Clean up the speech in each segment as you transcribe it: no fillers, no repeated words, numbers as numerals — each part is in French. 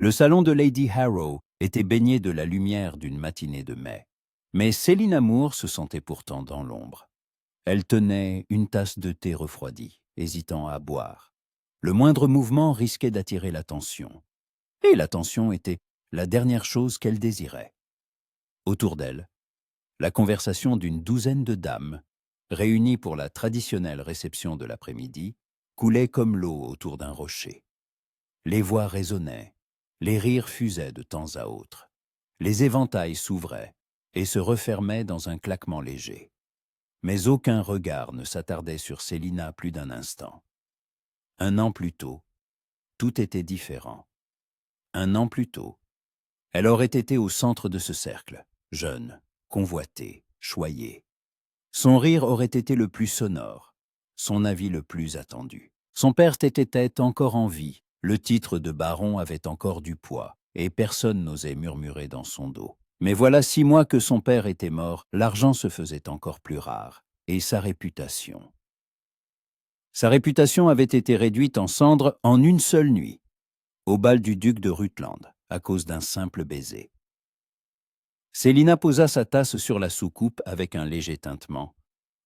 Le salon de Lady Harrow était baigné de la lumière d'une matinée de mai. Mais Selina Moore se sentait pourtant dans l'ombre. Elle tenait une tasse de thé refroidi, hésitant à boire. Le moindre mouvement risquait d'attirer l'attention. Et l'attention était la dernière chose qu'elle désirait. Autour d'elle, la conversation d'une douzaine de dames, réunies pour la traditionnelle réception de l'après-midi, coulait comme l'eau autour d'un rocher. Les voix résonnaient, les rires fusaient de temps à autre. Les éventails s'ouvraient et se refermaient dans un claquement léger. Mais aucun regard ne s'attardait sur Selina plus d'un instant. 1 an plus tôt, tout était différent. 1 an plus tôt, elle aurait été au centre de ce cercle, jeune, convoitée, choyée. Son rire aurait été le plus sonore, son avis le plus attendu. Son père était encore en vie, le titre de baron avait encore du poids, et personne n'osait murmurer dans son dos. Mais voilà 6 mois que son père était mort, l'argent se faisait encore plus rare, et sa réputation. Sa réputation avait été réduite en cendres en une seule nuit, au bal du duc de Rutland, à cause d'un simple baiser. Selina posa sa tasse sur la soucoupe avec un léger tintement,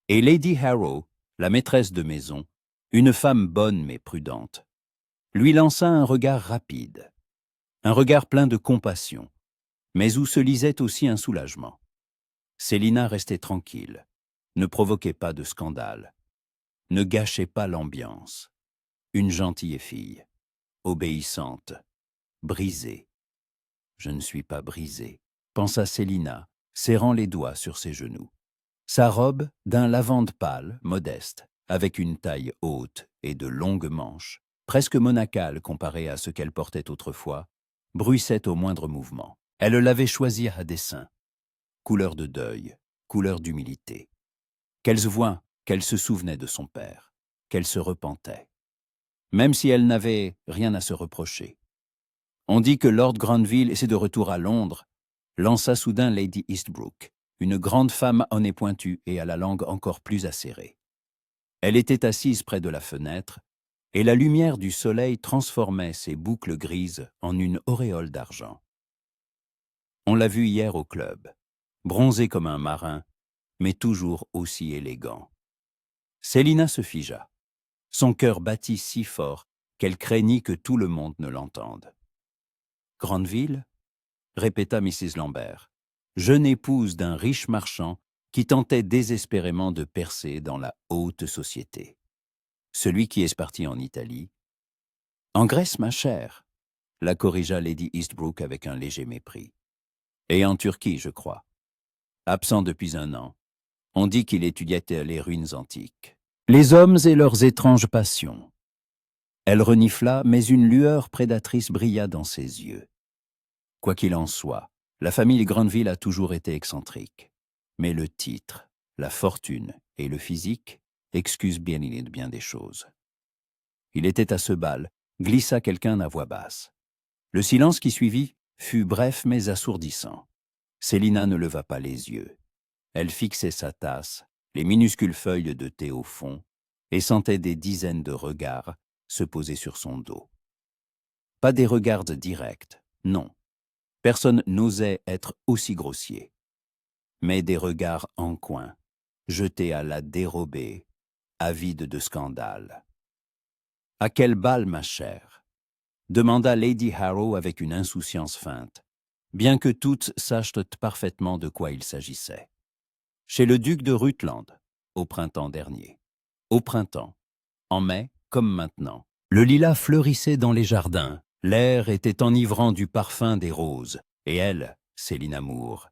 et Lady Harrow, la maîtresse de maison, une femme bonne mais prudente, lui lança un regard rapide, un regard plein de compassion, mais où se lisait aussi un soulagement. Selina restait tranquille, ne provoquait pas de scandale, ne gâchait pas l'ambiance. Une gentille fille, obéissante, brisée. Je ne suis pas brisée, pensa Selina, serrant les doigts sur ses genoux. Sa robe, d'un lavande pâle, modeste, avec une taille haute et de longues manches, presque monacale comparée à ce qu'elle portait autrefois, bruissait au moindre mouvement. Elle l'avait choisie à dessein. Couleur de deuil, couleur d'humilité. Qu'elle se voit, qu'elle se souvenait de son père, qu'elle se repentait. Même si elle n'avait rien à se reprocher. On dit que Lord Granville, et c'est de retour à Londres, lança soudain Lady Eastbrook, une grande femme au nez pointu et à la langue encore plus acérée. Elle était assise près de la fenêtre, et la lumière du soleil transformait ses boucles grises en une auréole d'argent. On l'a vue hier au club, bronzé comme un marin, mais toujours aussi élégant. Selina se figea. Son cœur battit si fort qu'elle craignit que tout le monde ne l'entende. « Granville ?» répéta Mrs. Lambert, jeune épouse d'un riche marchand qui tentait désespérément de percer dans la haute société. Celui qui est parti en Italie. « En Grèce, ma chère », la corrigea Lady Eastbrook avec un léger mépris. « Et en Turquie, je crois. Absent depuis 1 an. On dit qu'il étudiait les ruines antiques. Les hommes et leurs étranges passions. » Elle renifla, mais une lueur prédatrice brilla dans ses yeux. Quoi qu'il en soit, la famille Granville a toujours été excentrique. Mais le titre, la fortune et le physique excusent bien des choses. Il était à ce bal, glissa quelqu'un à voix basse. Le silence qui suivit fut bref mais assourdissant. Selina ne leva pas les yeux. Elle fixait sa tasse, les minuscules feuilles de thé au fond, et sentait des dizaines de regards se poser sur son dos. Pas des regards directs, non. Personne n'osait être aussi grossier. Mais des regards en coin, jetés à la dérobée, avides de scandale. « À quel bal, ma chère ?» demanda Lady Harrow avec une insouciance feinte, bien que toutes sachent parfaitement de quoi il s'agissait. « Chez le duc de Rutland, au printemps dernier. Au printemps, en mai comme maintenant. Le lilas fleurissait dans les jardins, l'air était enivrant du parfum des roses, et elle, Selina Moore,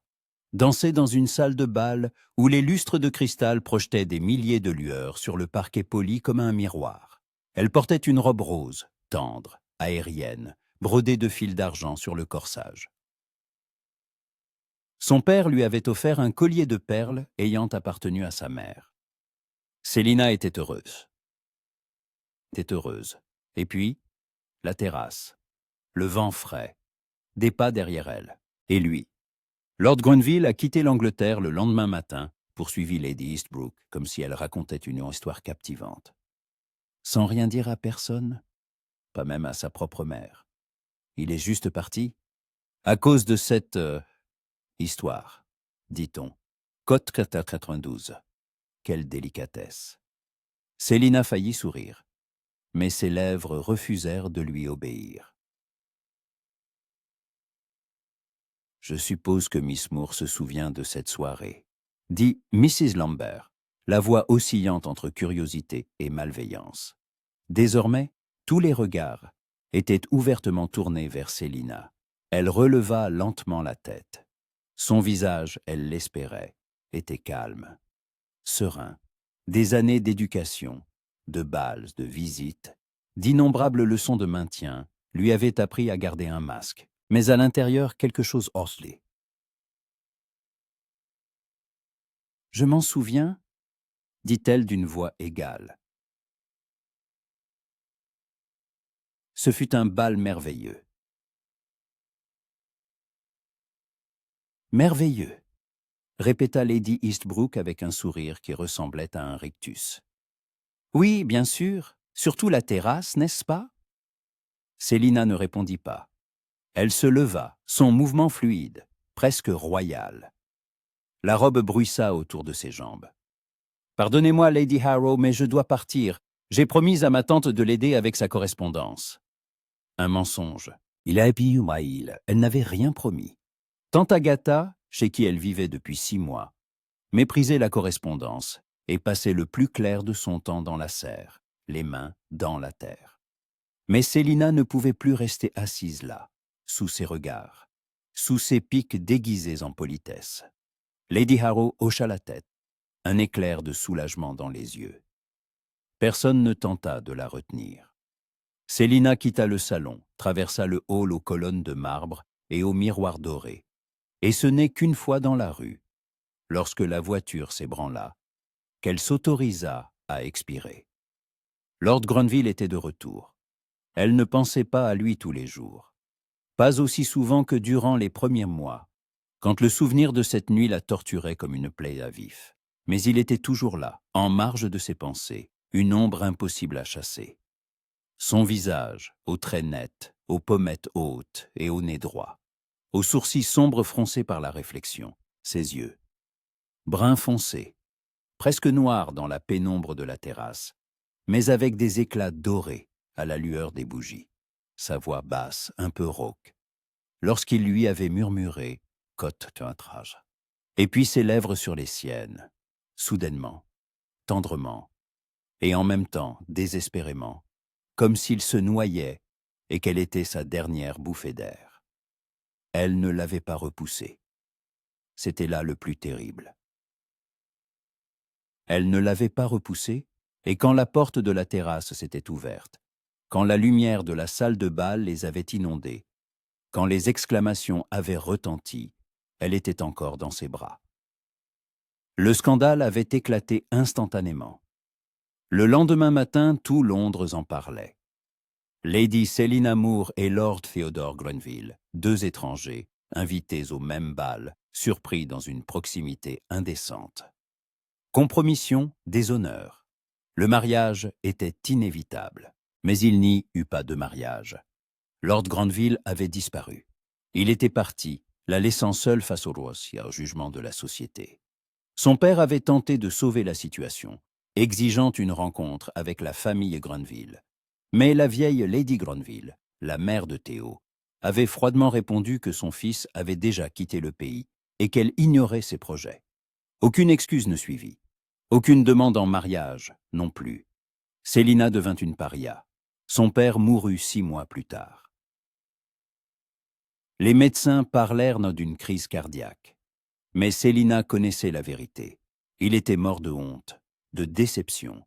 dansait dans une salle de bal où les lustres de cristal projetaient des milliers de lueurs sur le parquet poli comme un miroir. Elle portait une robe rose, tendre, aérienne, brodée de fils d'argent sur le corsage. Son père lui avait offert un collier de perles ayant appartenu à sa mère. Selina était heureuse. Et puis, la terrasse, le vent frais, des pas derrière elle, et lui. Lord Grenville a quitté l'Angleterre le lendemain matin, poursuivit Lady Eastbrook, comme si elle racontait une histoire captivante. Sans rien dire à personne, pas même à sa propre mère. Il est juste parti. À cause de cette histoire, dit-on. Côte 92. Quelle délicatesse. Célina faillit sourire, mais ses lèvres refusèrent de lui obéir. Je suppose que Miss Moore se souvient de cette soirée, dit Mrs. Lambert, la voix oscillante entre curiosité et malveillance. Désormais, tous les regards étaient ouvertement tournés vers Célina. Elle releva lentement la tête. Son visage, elle l'espérait, était calme, serein. Des années d'éducation, de bals, de visites, d'innombrables leçons de maintien lui avaient appris à garder un masque, mais à l'intérieur quelque chose oscillait. « Je m'en souviens » dit-elle d'une voix égale. Ce fut un bal merveilleux. Merveilleux, répéta Lady Eastbrook avec un sourire qui ressemblait à un rictus. Oui, bien sûr, surtout la terrasse, n'est-ce pas? Célina ne répondit pas. Elle se leva, son mouvement fluide, presque royal. La robe bruissa autour de ses jambes. « Pardonnez-moi, Lady Harrow, mais je dois partir. J'ai promis à ma tante de l'aider avec sa correspondance. » Un mensonge. Elle n'avait rien promis. Tante Agatha, chez qui elle vivait depuis 6 mois, méprisait la correspondance et passait le plus clair de son temps dans la serre, les mains dans la terre. Mais Célina ne pouvait plus rester assise là, sous ses regards, sous ses piques déguisées en politesse. Lady Harrow hocha la tête, un éclair de soulagement dans les yeux. Personne ne tenta de la retenir. Célina quitta le salon, traversa le hall aux colonnes de marbre et aux miroirs dorés, et ce n'est qu'une fois dans la rue, lorsque la voiture s'ébranla, qu'elle s'autorisa à expirer. Lord Grenville était de retour. Elle ne pensait pas à lui tous les jours, pas aussi souvent que durant les premiers mois, quand le souvenir de cette nuit la torturait comme une plaie à vif. Mais il était toujours là, en marge de ses pensées, une ombre impossible à chasser. Son visage, aux traits nets, aux pommettes hautes et au nez droit, aux sourcils sombres froncés par la réflexion, ses yeux, brun foncé, presque noirs dans la pénombre de la terrasse, mais avec des éclats dorés à la lueur des bougies, sa voix basse, un peu rauque, lorsqu'il lui avait murmuré « Côte teintrage », et puis ses lèvres sur les siennes, soudainement, tendrement, et en même temps désespérément, comme s'il se noyait et qu'elle était sa dernière bouffée d'air. Elle ne l'avait pas repoussé. C'était là le plus terrible. Elle ne l'avait pas repoussé, et quand la porte de la terrasse s'était ouverte, quand la lumière de la salle de bal les avait inondés, quand les exclamations avaient retenti, elle était encore dans ses bras. Le scandale avait éclaté instantanément. Le lendemain matin, tout Londres en parlait. Lady Célina Moore et Lord Theodore Grenville, 2 étrangers, invités au même bal, surpris dans une proximité indécente. Compromission, déshonneur. Le mariage était inévitable, mais il n'y eut pas de mariage. Lord Grenville avait disparu. Il était parti, la laissant seule face au grossier jugement de la société. Son père avait tenté de sauver la situation, exigeant une rencontre avec la famille Grenville. Mais la vieille Lady Grenville, la mère de Théo, avait froidement répondu que son fils avait déjà quitté le pays et qu'elle ignorait ses projets. Aucune excuse ne suivit. Aucune demande en mariage non plus. Célina devint une paria. Son père mourut 6 mois plus tard. Les médecins parlèrent d'une crise cardiaque. Mais Célina connaissait la vérité. Il était mort de honte, de déception,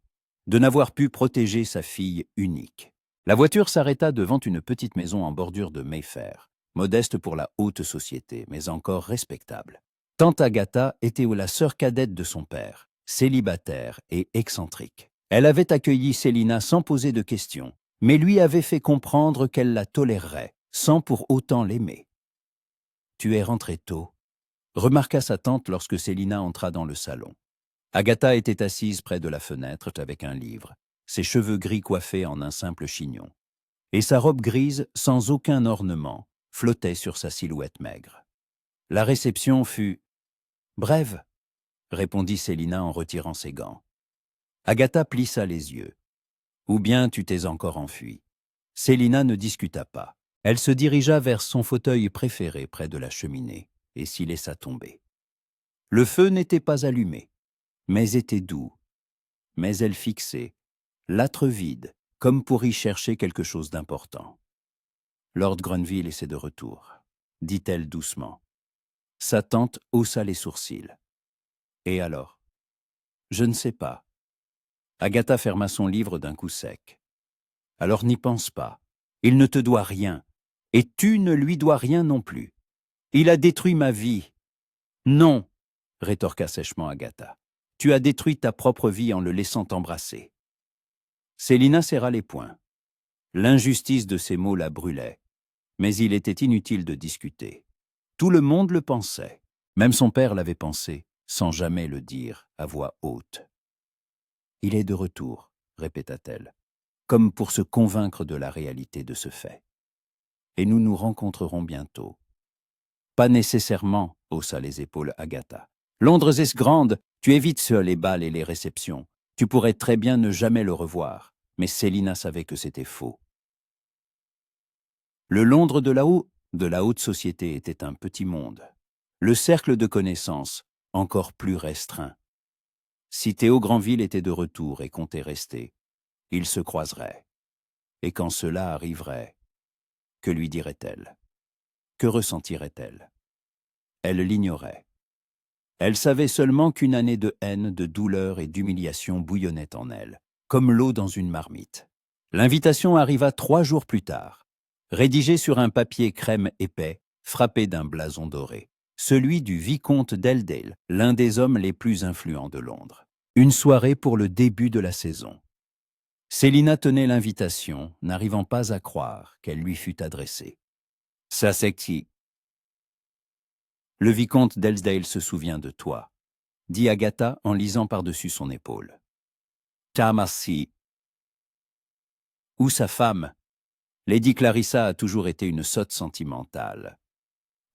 de n'avoir pu protéger sa fille unique. La voiture s'arrêta devant une petite maison en bordure de Mayfair, modeste pour la haute société, mais encore respectable. Tante Agatha était la sœur cadette de son père, célibataire et excentrique. Elle avait accueilli Célina sans poser de questions, mais lui avait fait comprendre qu'elle la tolérerait, sans pour autant l'aimer. « Tu es rentrée tôt », remarqua sa tante lorsque Célina entra dans le salon. Agatha était assise près de la fenêtre avec un livre, ses cheveux gris coiffés en un simple chignon. et sa robe grise, sans aucun ornement, flottait sur sa silhouette maigre. La réception fut brève, répondit Célina en retirant ses gants. Agatha plissa les yeux. Ou bien tu t'es encore enfui. Célina ne discuta pas. Elle se dirigea vers son fauteuil préféré près de la cheminée et s'y laissa tomber. Le feu n'était pas allumé, mais était doux. Mais elle fixait, l'âtre vide, comme pour y chercher quelque chose d'important. Lord Grenville est de retour, dit-elle doucement. Sa tante haussa les sourcils. Et alors? Je ne sais pas. Agatha ferma son livre d'un coup sec. Alors n'y pense pas. Il ne te doit rien. Et tu ne lui dois rien non plus. Il a détruit ma vie. Non, rétorqua sèchement Agatha. Tu as détruit ta propre vie en le laissant t'embrasser. Célina serra les poings. L'injustice de ces mots la brûlait. Mais il était inutile de discuter. Tout le monde le pensait. Même son père l'avait pensé, sans jamais le dire à voix haute. Il est de retour, répéta-t-elle, comme pour se convaincre de la réalité de ce fait. Et nous nous rencontrerons bientôt. Pas nécessairement, haussa les épaules Agatha. Londres est grande, tu évites seul les bals et les réceptions. Tu pourrais très bien ne jamais le revoir, mais Célina savait que c'était faux. Le Londres de la haute société était un petit monde. Le cercle de connaissances, encore plus restreint. Si Théo Granville était de retour et comptait rester, ils se croiseraient. Et quand cela arriverait, que lui dirait-elle? Que ressentirait-elle? Elle l'ignorait. Elle savait seulement qu'une année de haine, de douleur et d'humiliation bouillonnait en elle, comme l'eau dans une marmite. L'invitation arriva 3 jours plus tard, rédigée sur un papier crème épais, frappé d'un blason doré, celui du vicomte d'Ailedale, l'un des hommes les plus influents de Londres. Une soirée pour le début de la saison. Célina tenait l'invitation, n'arrivant pas à croire qu'elle lui fût adressée. Ça c'est qui? Le vicomte d'Ailedale se souvient de toi, dit Agatha en lisant par-dessus son épaule. Tamassi. Ou sa femme. Lady Clarissa a toujours été une sotte sentimentale.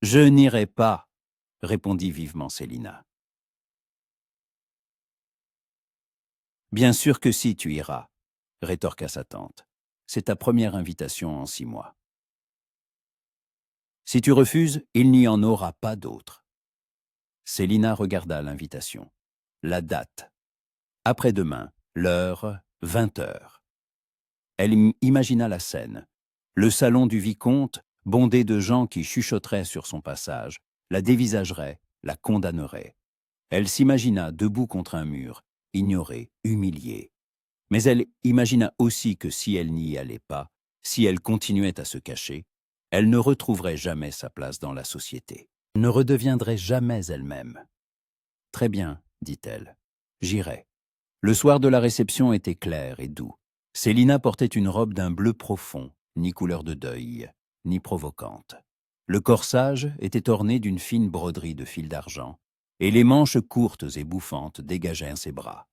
Je n'irai pas, répondit vivement Célina. Bien sûr que si tu iras, rétorqua sa tante. C'est ta première invitation en 6 mois. Si tu refuses, il n'y en aura pas d'autre. Célina regarda l'invitation. La date. Après-demain, l'heure, 20h. Elle imagina la scène. Le salon du vicomte, bondé de gens qui chuchoteraient sur son passage, la dévisageraient, la condamneraient. Elle s'imagina debout contre un mur, ignorée, humiliée. Mais elle imagina aussi que si elle n'y allait pas, si elle continuait à se cacher, elle ne retrouverait jamais sa place dans la société, ne redeviendrait jamais elle-même. « Très bien, dit-elle, j'irai. » Le soir de la réception était clair et doux. Célina portait une robe d'un bleu profond, ni couleur de deuil, ni provocante. Le corsage était orné d'une fine broderie de fil d'argent, et les manches courtes et bouffantes dégageaient ses bras.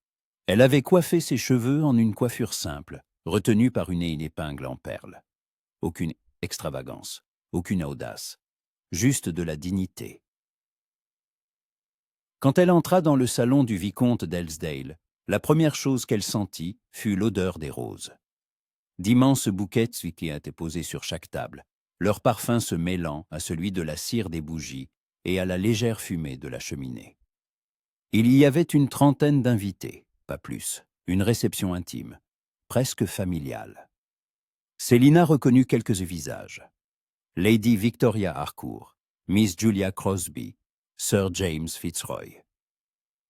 Elle avait coiffé ses cheveux en une coiffure simple, retenue par une épingle en perles. Aucune extravagance, aucune audace, juste de la dignité. Quand elle entra dans le salon du vicomte d'Elsdale, la première chose qu'elle sentit fut l'odeur des roses. D'immenses bouquets qui étaient posés sur chaque table, leur parfum se mêlant à celui de la cire des bougies et à la légère fumée de la cheminée. Il y avait une trentaine d'invités, pas plus, une réception intime, presque familiale. Célina reconnut quelques visages. Lady Victoria Harcourt, Miss Julia Crosby, Sir James Fitzroy.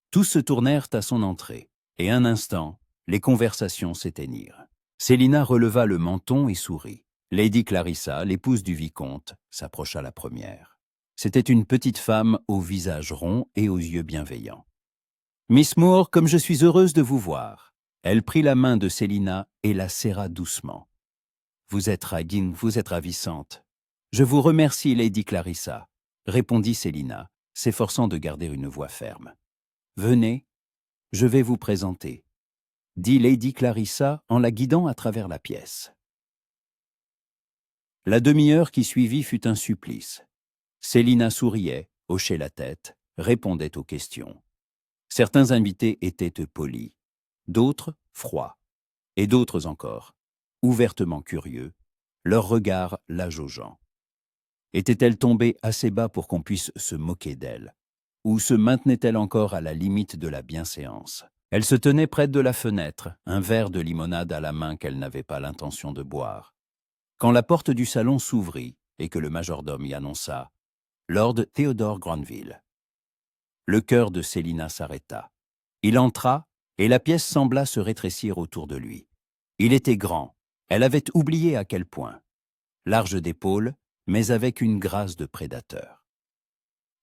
Tous se tournèrent à son entrée, et un instant, les conversations s'éteignirent. Célina releva le menton et sourit. Lady Clarissa, l'épouse du vicomte, s'approcha la première. C'était une petite femme au visage rond et aux yeux bienveillants. « Miss Moore, comme je suis heureuse de vous voir. » Elle prit la main de Célina et la serra doucement. « Vous êtes ravissante. »« Je vous remercie, Lady Clarissa, » répondit Célina, s'efforçant de garder une voix ferme. « Venez, je vais vous présenter, » dit Lady Clarissa en la guidant à travers la pièce. La demi-heure qui suivit fut un supplice. Célina souriait, hochait la tête, répondait aux questions. Certains invités étaient polis, d'autres froids, et d'autres encore, ouvertement curieux, leur regard la jaugeant. Était-elle tombée assez bas pour qu'on puisse se moquer d'elle? Ou se maintenait-elle encore à la limite de la bienséance? Elle se tenait près de la fenêtre, un verre de limonade à la main qu'elle n'avait pas l'intention de boire. Quand la porte du salon s'ouvrit et que le majordome y annonça « Lord Theodore Granville », le cœur de Célina s'arrêta. Il entra et la pièce sembla se rétrécir autour de lui. Il était grand, elle avait oublié à quel point. Large d'épaules, mais avec une grâce de prédateur.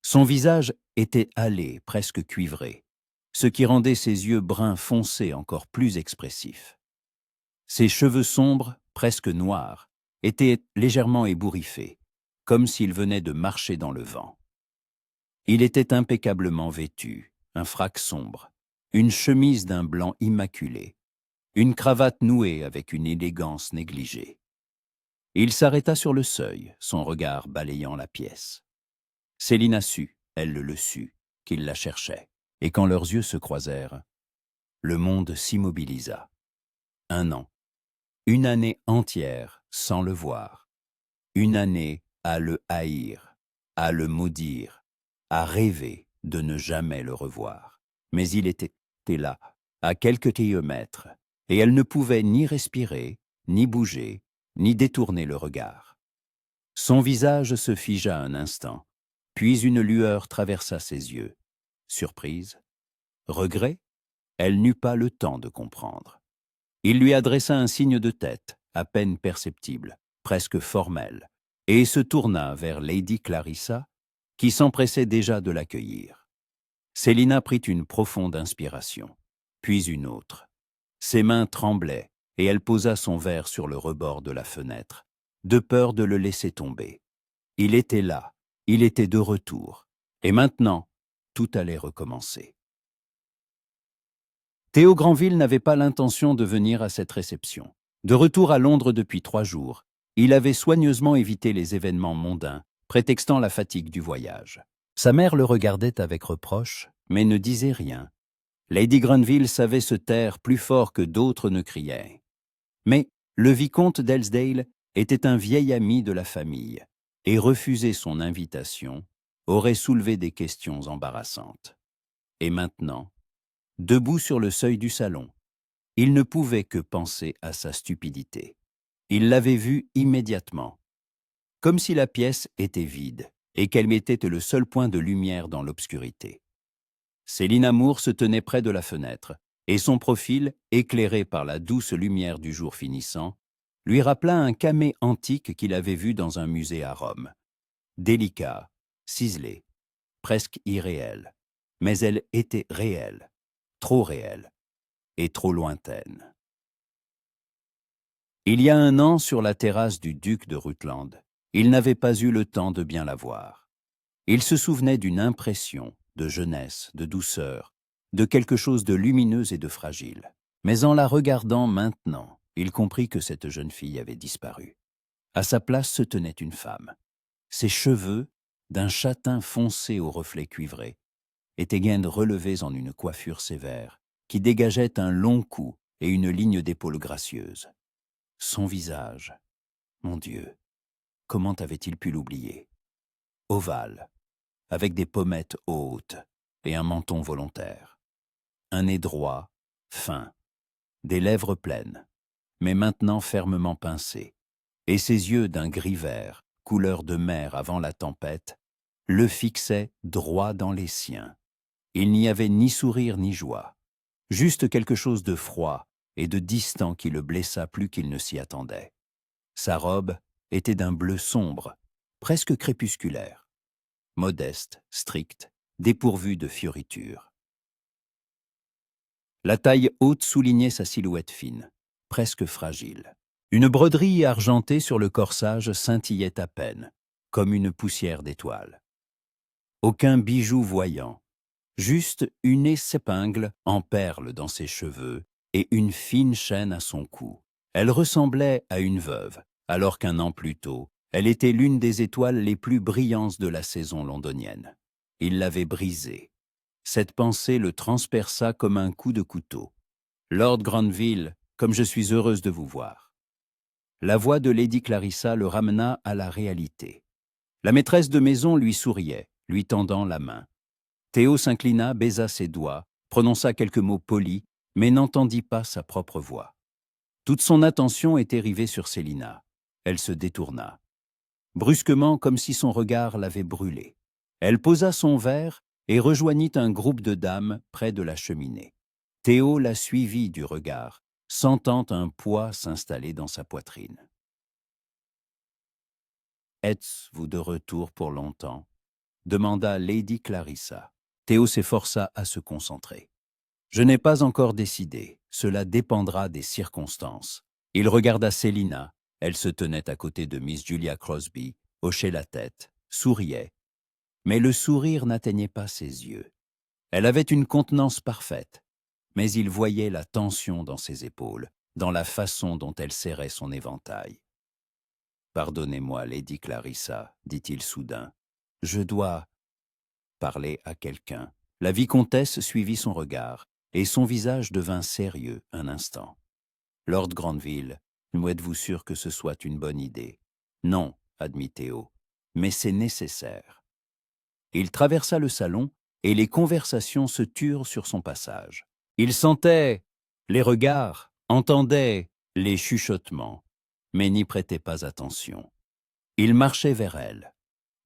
Son visage était hâlé, presque cuivré, ce qui rendait ses yeux bruns foncés encore plus expressifs. Ses cheveux sombres, presque noirs, étaient légèrement ébouriffés, comme s'il venait de marcher dans le vent. Il était impeccablement vêtu, un frac sombre, une chemise d'un blanc immaculé, une cravate nouée avec une élégance négligée. Il s'arrêta sur le seuil, son regard balayant la pièce. Célina sut, elle le sut, qu'il la cherchait, et quand leurs yeux se croisèrent, le monde s'immobilisa. 1 an, une année entière sans le voir, une année à le haïr, à le maudire, à rêver de ne jamais le revoir. Mais il était là, à quelques kilomètres, et elle ne pouvait ni respirer, ni bouger, ni détourner le regard. Son visage se figea un instant, puis une lueur traversa ses yeux. Surprise? Regret? Elle n'eut pas le temps de comprendre. Il lui adressa un signe de tête, à peine perceptible, presque formel, et se tourna vers Lady Clarissa, qui s'empressait déjà de l'accueillir. Célina prit une profonde inspiration, puis une autre. Ses mains tremblaient, et elle posa son verre sur le rebord de la fenêtre, de peur de le laisser tomber. Il était là, il était de retour, et maintenant, tout allait recommencer. Théo Granville n'avait pas l'intention de venir à cette réception. De retour à Londres depuis 3 jours, il avait soigneusement évité les événements mondains, prétextant la fatigue du voyage. Sa mère le regardait avec reproche, mais ne disait rien. Lady Granville savait se taire plus fort que d'autres ne criaient. Mais le vicomte d'Elsdale était un vieil ami de la famille, et refuser son invitation aurait soulevé des questions embarrassantes. Et maintenant, debout sur le seuil du salon, il ne pouvait que penser à sa stupidité. Il l'avait vue immédiatement, comme si la pièce était vide et qu'elle mettait le seul point de lumière dans l'obscurité. Célina Moore se tenait près de la fenêtre, et son profil, éclairé par la douce lumière du jour finissant, lui rappela un camée antique qu'il avait vu dans un musée à Rome. Délicat, ciselé, presque irréel, mais elle était réelle, trop réelle et trop lointaine. Il y a 1 an, sur la terrasse du duc de Rutland, il n'avait pas eu le temps de bien la voir. Il se souvenait d'une impression de jeunesse, de douceur, de quelque chose de lumineux et de fragile. Mais en la regardant maintenant, il comprit que cette jeune fille avait disparu. À sa place se tenait une femme. Ses cheveux, d'un châtain foncé aux reflets cuivrés, étaient gaines relevés en une coiffure sévère, qui dégageait un long cou et une ligne d'épaules gracieuses. Son visage, mon Dieu, comment avait-il pu l'oublier? Ovale, avec des pommettes hautes et un menton volontaire. Un nez droit, fin, des lèvres pleines, mais maintenant fermement pincées, et ses yeux d'un gris vert, couleur de mer avant la tempête, le fixaient droit dans les siens. Il n'y avait ni sourire ni joie, juste quelque chose de froid et de distant qui le blessa plus qu'il ne s'y attendait. Sa robe était d'un bleu sombre, presque crépusculaire, modeste, stricte, dépourvue de fioritures. La taille haute soulignait sa silhouette fine, presque fragile. Une broderie argentée sur le corsage scintillait à peine, comme une poussière d'étoiles. Aucun bijou voyant, juste une épingle en perles dans ses cheveux et une fine chaîne à son cou. Elle ressemblait à une veuve, alors qu'1 an plus tôt, Elle était l'une des étoiles les plus brillantes de la saison londonienne. Il l'avait brisée. Cette pensée le transperça comme un coup de couteau. « Lord Granville, comme je suis heureuse de vous voir. » La voix de Lady Clarissa le ramena à la réalité. La maîtresse de maison lui souriait, lui tendant la main. Théo s'inclina, baisa ses doigts, prononça quelques mots polis, mais n'entendit pas sa propre voix. Toute son attention était rivée sur Célina. Elle se détourna. Brusquement, comme si son regard l'avait brûlée. Elle posa son verre et rejoignit un groupe de dames près de la cheminée. Théo la suivit du regard, sentant un poids s'installer dans sa poitrine. « Êtes-vous de retour pour longtemps ?» demanda Lady Clarissa. Théo s'efforça à se concentrer. « Je n'ai pas encore décidé, cela dépendra des circonstances. » Il regarda Célina, elle se tenait à côté de Miss Julia Crosby, hochait la tête, souriait. Mais le sourire n'atteignait pas ses yeux. Elle avait une contenance parfaite, mais il voyait la tension dans ses épaules, dans la façon dont elle serrait son éventail. « Pardonnez-moi, Lady Clarissa, dit-il soudain. Je dois parler à quelqu'un. » La vicomtesse suivit son regard, et son visage devint sérieux un instant. « Lord Granville, êtes-vous sûr que ce soit une bonne idée ?»« Non, admit Théo, mais c'est nécessaire. » Il traversa le salon, et les conversations se turent sur son passage. Il sentait les regards, entendait les chuchotements, mais n'y prêtait pas attention. Il marchait vers elle,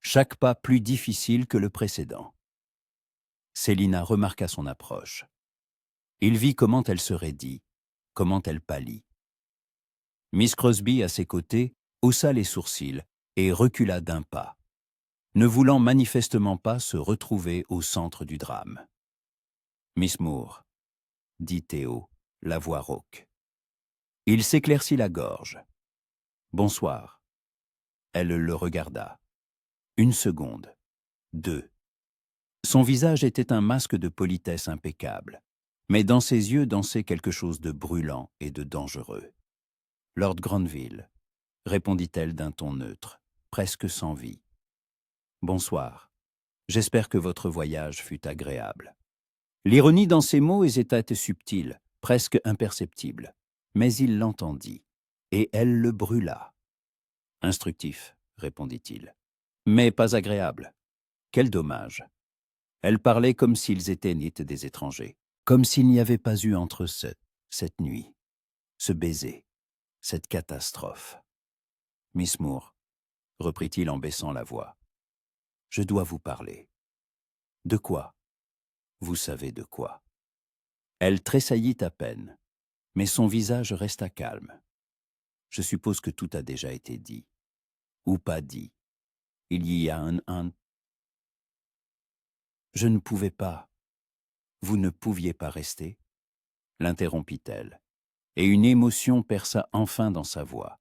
chaque pas plus difficile que le précédent. Célina remarqua son approche. Il vit comment elle se raidit, comment elle pâlit. Miss Crosby, à ses côtés, haussa les sourcils et recula d'un pas, ne voulant manifestement pas se retrouver au centre du drame. « Miss Moore, » dit Théo, la voix rauque. Il s'éclaircit la gorge. « Bonsoir. » Elle le regarda. Une seconde. Deux. Son visage était un masque de politesse impeccable, mais dans ses yeux dansait quelque chose de brûlant et de dangereux. « Lord Granville, » répondit-elle d'un ton neutre, presque sans vie. « Bonsoir. J'espère que votre voyage fut agréable. » L'ironie dans ses mots était subtile, presque imperceptible, mais il l'entendit, et elle le brûla. « Instructif, » répondit-il, « mais pas agréable. Quel dommage. » Elle parlait comme s'ils étaient nés des étrangers, comme s'il n'y avait pas eu entre eux cette nuit, ce baiser, cette catastrophe. « Miss Moore, » reprit-il en baissant la voix, « je dois vous parler. » « De quoi ? » « Vous savez de quoi. » Elle tressaillit à peine, mais son visage resta calme. « Je suppose que tout a déjà été dit. Ou pas dit. Il y a un... » « Je ne pouvais pas. Vous ne pouviez pas rester ?» l'interrompit-elle, et une émotion perça enfin dans sa voix,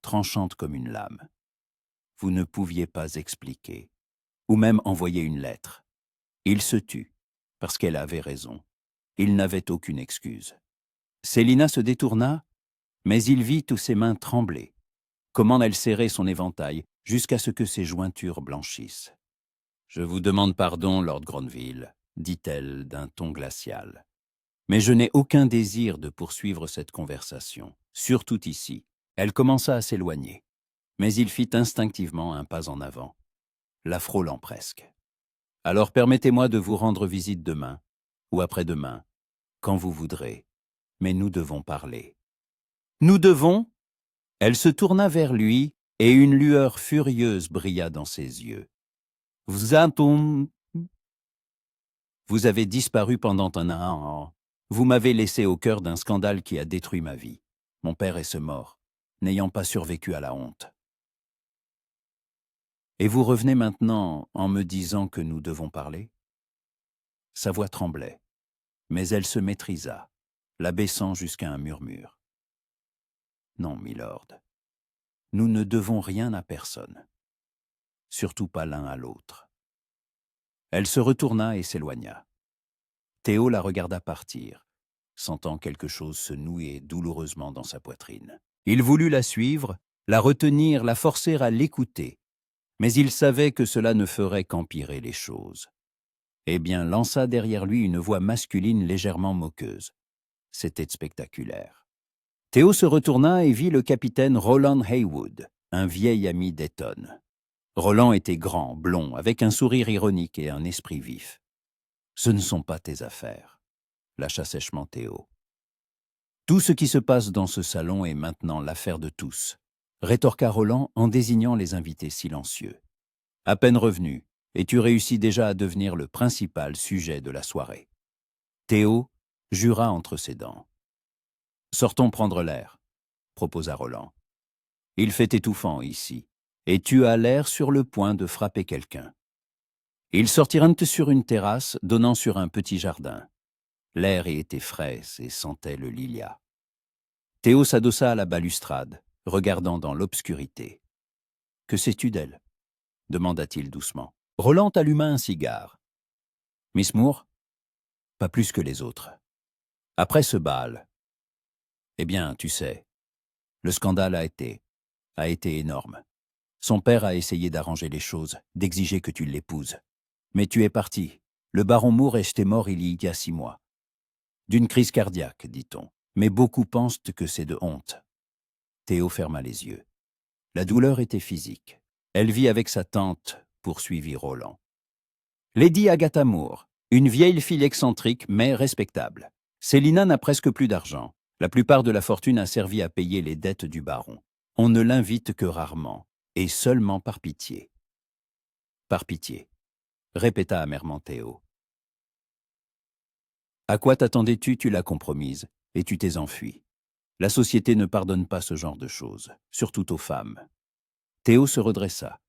tranchante comme une lame. « Vous ne pouviez pas expliquer, ou même envoyer une lettre. » Il se tut, parce qu'elle avait raison. Il n'avait aucune excuse. Célina se détourna, mais il vit tous ses mains trembler, comment elle serrait son éventail jusqu'à ce que ses jointures blanchissent. « Je vous demande pardon, Lord Granville, » dit-elle d'un ton glacial. « Mais je n'ai aucun désir de poursuivre cette conversation, surtout ici. » Elle commença à s'éloigner, mais il fit instinctivement un pas en avant, la frôlant presque. « Alors permettez-moi de vous rendre visite demain, ou après-demain, quand vous voudrez. Mais nous devons parler. »« Nous devons ?» Elle se tourna vers lui, et une lueur furieuse brilla dans ses yeux. « Vous avez disparu pendant un an. Vous m'avez laissé au cœur d'un scandale qui a détruit ma vie. Mon père est mort, n'ayant pas survécu à la honte. Et vous revenez maintenant en me disant que nous devons parler ?» Sa voix tremblait, mais elle se maîtrisa, l'abaissant jusqu'à un murmure. « Non, milord, nous ne devons rien à personne, surtout pas l'un à l'autre. » Elle se retourna et s'éloigna. Théo la regarda partir, sentant quelque chose se nouer douloureusement dans sa poitrine. Il voulut la suivre, la retenir, la forcer à l'écouter. Mais il savait que cela ne ferait qu'empirer les choses. Eh bien, lança derrière lui une voix masculine légèrement moqueuse. C'était spectaculaire. Théo se retourna et vit le capitaine Roland Haywood, un vieil ami d'Eton. Roland était grand, blond, avec un sourire ironique et un esprit vif. « Ce ne sont pas tes affaires », lâcha sèchement Théo. « Tout ce qui se passe dans ce salon est maintenant l'affaire de tous », rétorqua Roland en désignant les invités silencieux. « À peine revenu, et tu réussis déjà à devenir le principal sujet de la soirée. » Théo jura entre ses dents. « Sortons prendre l'air », proposa Roland. « Il fait étouffant ici, et tu as l'air sur le point de frapper quelqu'un. » Ils sortirent sur une terrasse donnant sur un petit jardin. L'air y était frais et sentait le lilas. Théo s'adossa à la balustrade, regardant dans l'obscurité. « Que sais-tu d'elle » demanda-t-il doucement. Roland alluma un cigare. « Miss Moore ?»« Pas plus que les autres. Après ce bal, eh bien, tu sais, le scandale a été énorme. Son père a essayé d'arranger les choses, d'exiger que tu l'épouses. Mais tu es parti. Le baron Moore était mort il y a 6 mois. D'une crise cardiaque, dit-on. Mais beaucoup pensent que c'est de honte. » Théo ferma les yeux. La douleur était physique. Elle vit avec sa tante, poursuivit Roland. Lady Agatha Moore, une vieille fille excentrique mais respectable. Célina n'a presque plus d'argent. La plupart de la fortune a servi à payer les dettes du baron. On ne l'invite que rarement, et seulement par pitié. Par pitié, répéta amèrement Théo. À quoi t'attendais-tu? Tu l'as compromise, et tu t'es enfui. La société ne pardonne pas ce genre de choses, surtout aux femmes. Théo se redressa.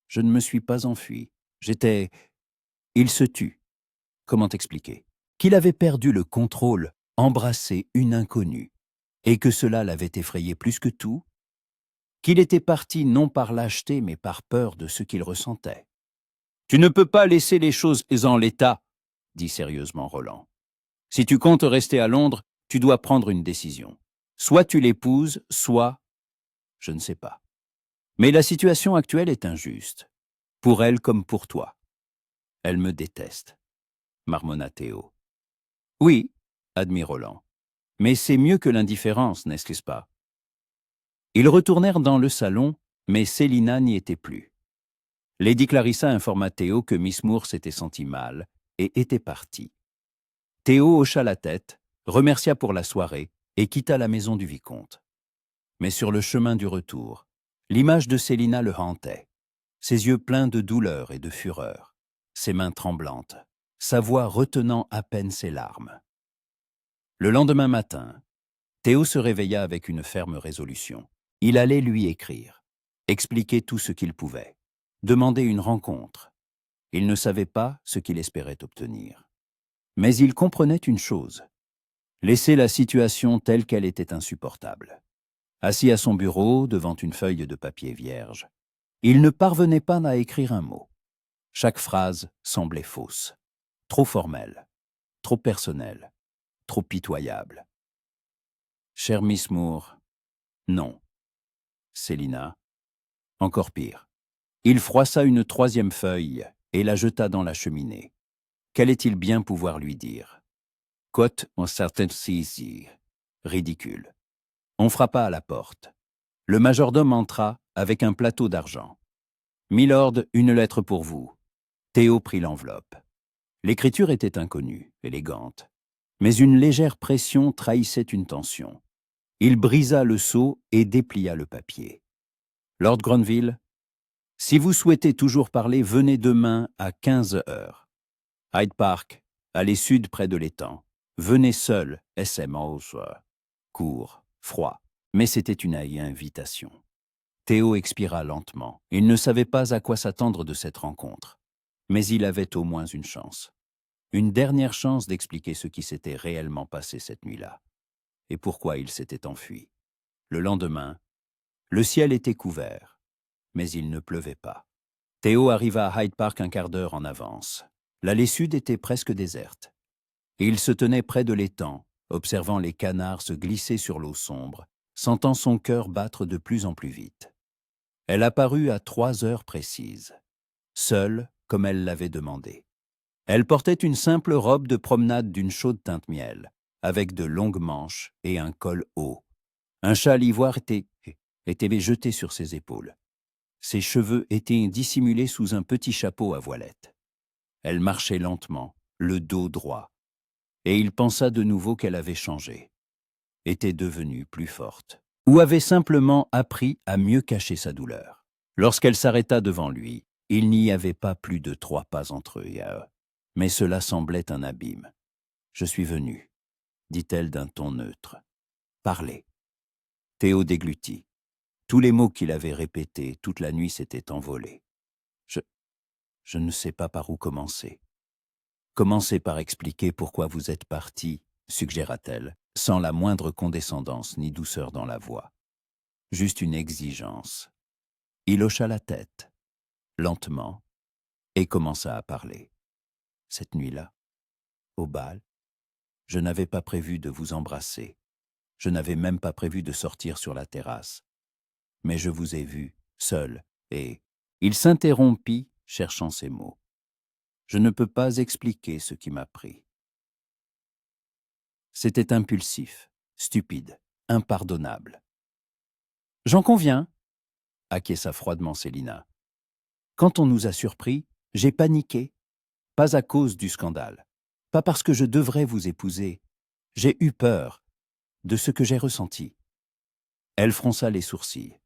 Je ne me suis pas enfui. J'étais... Il se tut. Comment expliquer? Qu'il avait perdu le contrôle, embrassé une inconnue, et que cela l'avait effrayé plus que tout? Qu'il était parti non par lâcheté, mais par peur de ce qu'il ressentait. « Tu ne peux pas laisser les choses en l'état, » dit sérieusement Roland. « Si tu comptes rester à Londres, tu dois prendre une décision. Soit tu l'épouses, soit... je ne sais pas. Mais la situation actuelle est injuste, pour elle comme pour toi. Elle me déteste, » marmonna Théo. « Oui, » admit Roland, « mais c'est mieux que l'indifférence, n'est-ce pas ?» Ils retournèrent dans le salon, mais Célina n'y était plus. Lady Clarissa informa Théo que Miss Moore s'était sentie mal et était partie. Théo hocha la tête, remercia pour la soirée et quitta la maison du vicomte. Mais sur le chemin du retour, l'image de Célina le hantait, ses yeux pleins de douleur et de fureur, ses mains tremblantes, sa voix retenant à peine ses larmes. Le lendemain matin, Théo se réveilla avec une ferme résolution. Il allait lui écrire, expliquer tout ce qu'il pouvait, demander une rencontre. Il ne savait pas ce qu'il espérait obtenir. Mais il comprenait une chose, laisser la situation telle qu'elle était insupportable. Assis à son bureau, devant une feuille de papier vierge, il ne parvenait pas à écrire un mot. Chaque phrase semblait fausse, trop formelle, trop personnelle, trop pitoyable. « Chère Miss Moore, non. » Célina, encore pire. Il froissa une 3e feuille et la jeta dans la cheminée. Qu'allait-il bien pouvoir lui dire? Cote en certaine saisie. Ridicule. On frappa à la porte. Le majordome entra avec un plateau d'argent. « Milord, une lettre pour vous. » Théo prit l'enveloppe. L'écriture était inconnue, élégante, mais une légère pression trahissait une tension. Il brisa le sceau et déplia le papier. « Lord Grenville, si vous souhaitez toujours parler, venez demain à 15 heures. Hyde Park, allez sud près de l'étang. Venez seul, SM court, froid, mais c'était une invitation. » Théo expira lentement. Il ne savait pas à quoi s'attendre de cette rencontre. Mais il avait au moins une chance. Une dernière chance d'expliquer ce qui s'était réellement passé cette nuit-là. Et pourquoi il s'était enfui. Le lendemain, le ciel était couvert, mais il ne pleuvait pas. Théo arriva à Hyde Park un quart d'heure en avance. L'allée sud était presque déserte. Et il se tenait près de l'étang, observant les canards se glisser sur l'eau sombre sentant son cœur battre de plus en plus vite. Elle apparut à 3 heures précises, seule comme elle l'avait demandé. Elle portait une simple robe de promenade d'une chaude teinte miel, avec de longues manches et un col haut. Un châle ivoire était jeté sur ses épaules. Ses cheveux étaient dissimulés sous un petit chapeau à voilette. Elle marchait lentement, le dos droit, et il pensa de nouveau qu'elle avait changé, était devenue plus forte, ou avait simplement appris à mieux cacher sa douleur. Lorsqu'elle s'arrêta devant lui, il n'y avait pas plus de 3 pas entre eux et eux, mais cela semblait un abîme. « Je suis venue, dit-elle d'un ton neutre. Parlez. » Théo déglutit. Tous les mots qu'il avait répétés toute la nuit s'étaient envolés. Je ne sais pas par où commencer. Commencez par expliquer pourquoi vous êtes parti, suggéra-t-elle, sans la moindre condescendance ni douceur dans la voix. Juste une exigence. Il hocha la tête, lentement, et commença à parler. Cette nuit-là, au bal, je n'avais pas prévu de vous embrasser. Je n'avais même pas prévu de sortir sur la terrasse. Mais je vous ai vu, seul, et... Il s'interrompit, cherchant ses mots. Je ne peux pas expliquer ce qui m'a pris. C'était impulsif, stupide, impardonnable. J'en conviens, acquiesça froidement Célina. Quand on nous a surpris, j'ai paniqué. Pas à cause du scandale, pas parce que je devrais vous épouser. J'ai eu peur de ce que j'ai ressenti. Elle fronça les sourcils.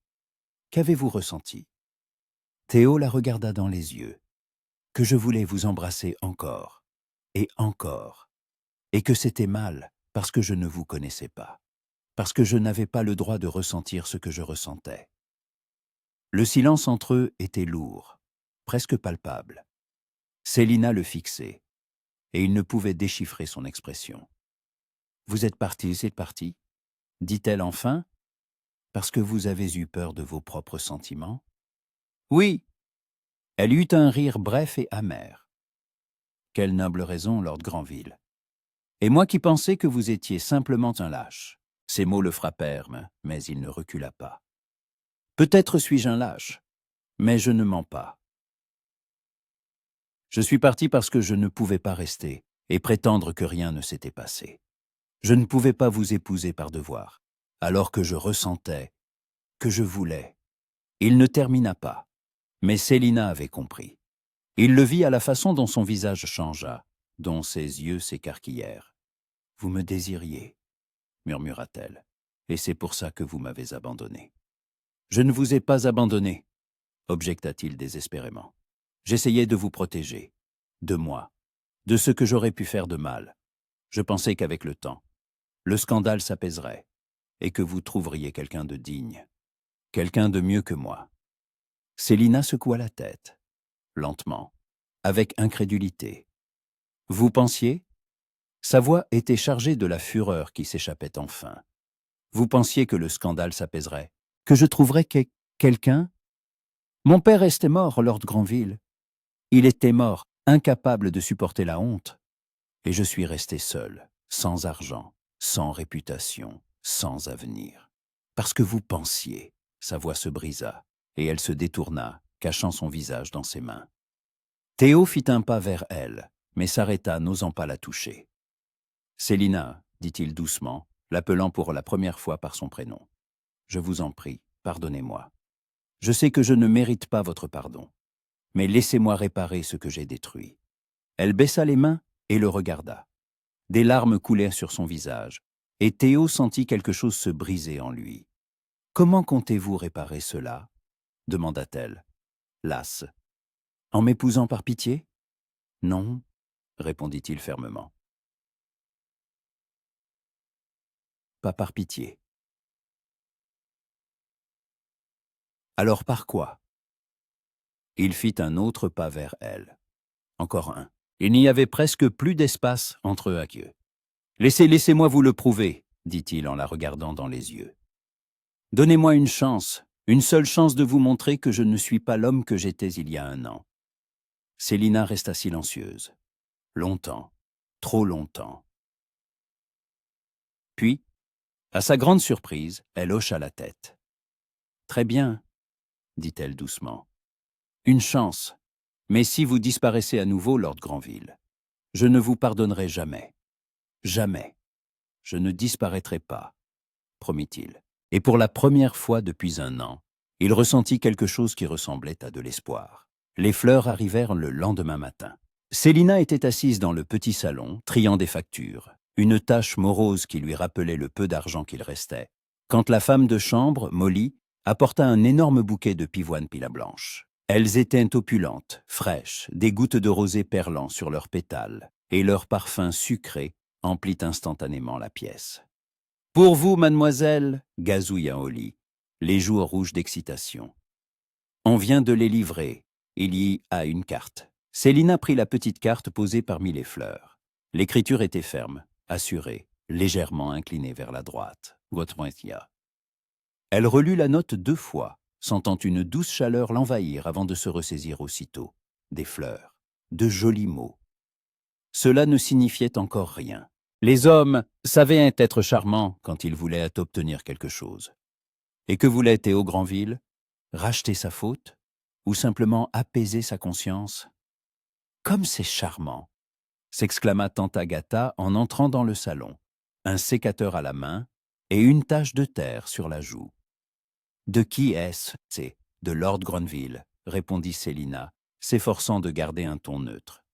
Qu'avez-vous ressenti? Théo la regarda dans les yeux. Que je voulais vous embrasser encore, et que c'était mal parce que je ne vous connaissais pas, parce que je n'avais pas le droit de ressentir ce que je ressentais. Le silence entre eux était lourd, presque palpable. Célina le fixait, et il ne pouvait déchiffrer son expression. « Vous êtes parti, c'est parti ?» dit-elle enfin, « parce que vous avez eu peur de vos propres sentiments ?»« Oui !» Elle eut un rire bref et amer. « Quelle noble raison, Lord Granville. Et moi qui pensais que vous étiez simplement un lâche. » Ces mots le frappèrent, mais il ne recula pas. « Peut-être suis-je un lâche, mais je ne mens pas. Je suis parti parce que je ne pouvais pas rester et prétendre que rien ne s'était passé. Je ne pouvais pas vous épouser par devoir, alors que je ressentais, que je voulais. » Il ne termina pas, mais Célina avait compris. Il le vit à la façon dont son visage changea, dont ses yeux s'écarquillèrent. « Vous me désiriez, » murmura-t-elle, « et c'est pour ça que vous m'avez abandonné. »« Je ne vous ai pas abandonné, » objecta-t-il désespérément. « J'essayais de vous protéger, de moi, de ce que j'aurais pu faire de mal. Je pensais qu'avec le temps, le scandale s'apaiserait et que vous trouveriez quelqu'un de digne, quelqu'un de mieux que moi. » Célina secoua la tête, lentement, avec incrédulité. « Vous pensiez ?» Sa voix était chargée de la fureur qui s'échappait enfin. « Vous pensiez que le scandale s'apaiserait, que je trouverais quelqu'un? Mon père restait mort, Lord Granville. Il était mort, incapable de supporter la honte. Et je suis resté seul, sans argent, sans réputation, sans avenir. Parce que vous pensiez. » Sa voix se brisa, et elle se détourna, cachant son visage dans ses mains. Théo fit un pas vers elle, mais s'arrêta, n'osant pas la toucher. « Célina, » dit-il doucement, l'appelant pour la première fois par son prénom. « Je vous en prie, pardonnez-moi. Je sais que je ne mérite pas votre pardon, mais laissez-moi réparer ce que j'ai détruit. » Elle baissa les mains et le regarda. Des larmes coulèrent sur son visage, et Théo sentit quelque chose se briser en lui. « Comment comptez-vous réparer cela ?» demanda-t-elle, lasse. « En m'épousant par pitié ? » ?»« Non, » répondit-il fermement. « Pas par pitié. »« Alors par quoi ?» Il fit un autre pas vers elle. Encore un. Il n'y avait presque plus d'espace entre eux à Dieu. « Laissez-moi vous le prouver, » dit-il en la regardant dans les yeux. « Donnez-moi une seule chance de vous montrer que je ne suis pas l'homme que j'étais il y a 1 an. » Célina resta silencieuse. Longtemps, trop longtemps. Puis, À sa grande surprise, elle hocha la tête. « Très bien, » dit-elle doucement. « Une chance. Mais si vous disparaissez à nouveau, Lord Granville, je ne vous pardonnerai jamais. Jamais. Je ne disparaîtrai pas, » promit-il. Et pour la première fois depuis un an, il ressentit quelque chose qui ressemblait à de l'espoir. Les fleurs arrivèrent le lendemain matin. Célina était assise dans le petit salon, triant des factures, une tache morose qui lui rappelait le peu d'argent qu'il restait, quand la femme de chambre, Molly, apporta un énorme bouquet de pivoines pila blanches. Elles étaient opulentes, fraîches, des gouttes de rosée perlant sur leurs pétales, et leur parfum sucré emplit instantanément la pièce. « Pour vous, mademoiselle, » gazouilla Holly, les joues rouges d'excitation. « On vient de les livrer. Il y a une carte. » Célina prit la petite carte posée parmi les fleurs. L'écriture était ferme, assurée, légèrement inclinée vers la droite. Elle relut la note 2 fois, sentant une douce chaleur l'envahir avant de se ressaisir aussitôt. Des fleurs, de jolis mots. Cela ne signifiait encore rien. Les hommes savaient être charmants quand ils voulaient obtenir quelque chose. Et que voulait Théo Granville? Racheter sa faute? Ou simplement apaiser sa conscience? « Comme c'est charmant !» s'exclama tante Agatha en entrant dans le salon, un sécateur à la main et une tache de terre sur la joue. « De qui est-ce? »« C'est de Lord Granville, » répondit Célina, s'efforçant de garder un ton neutre.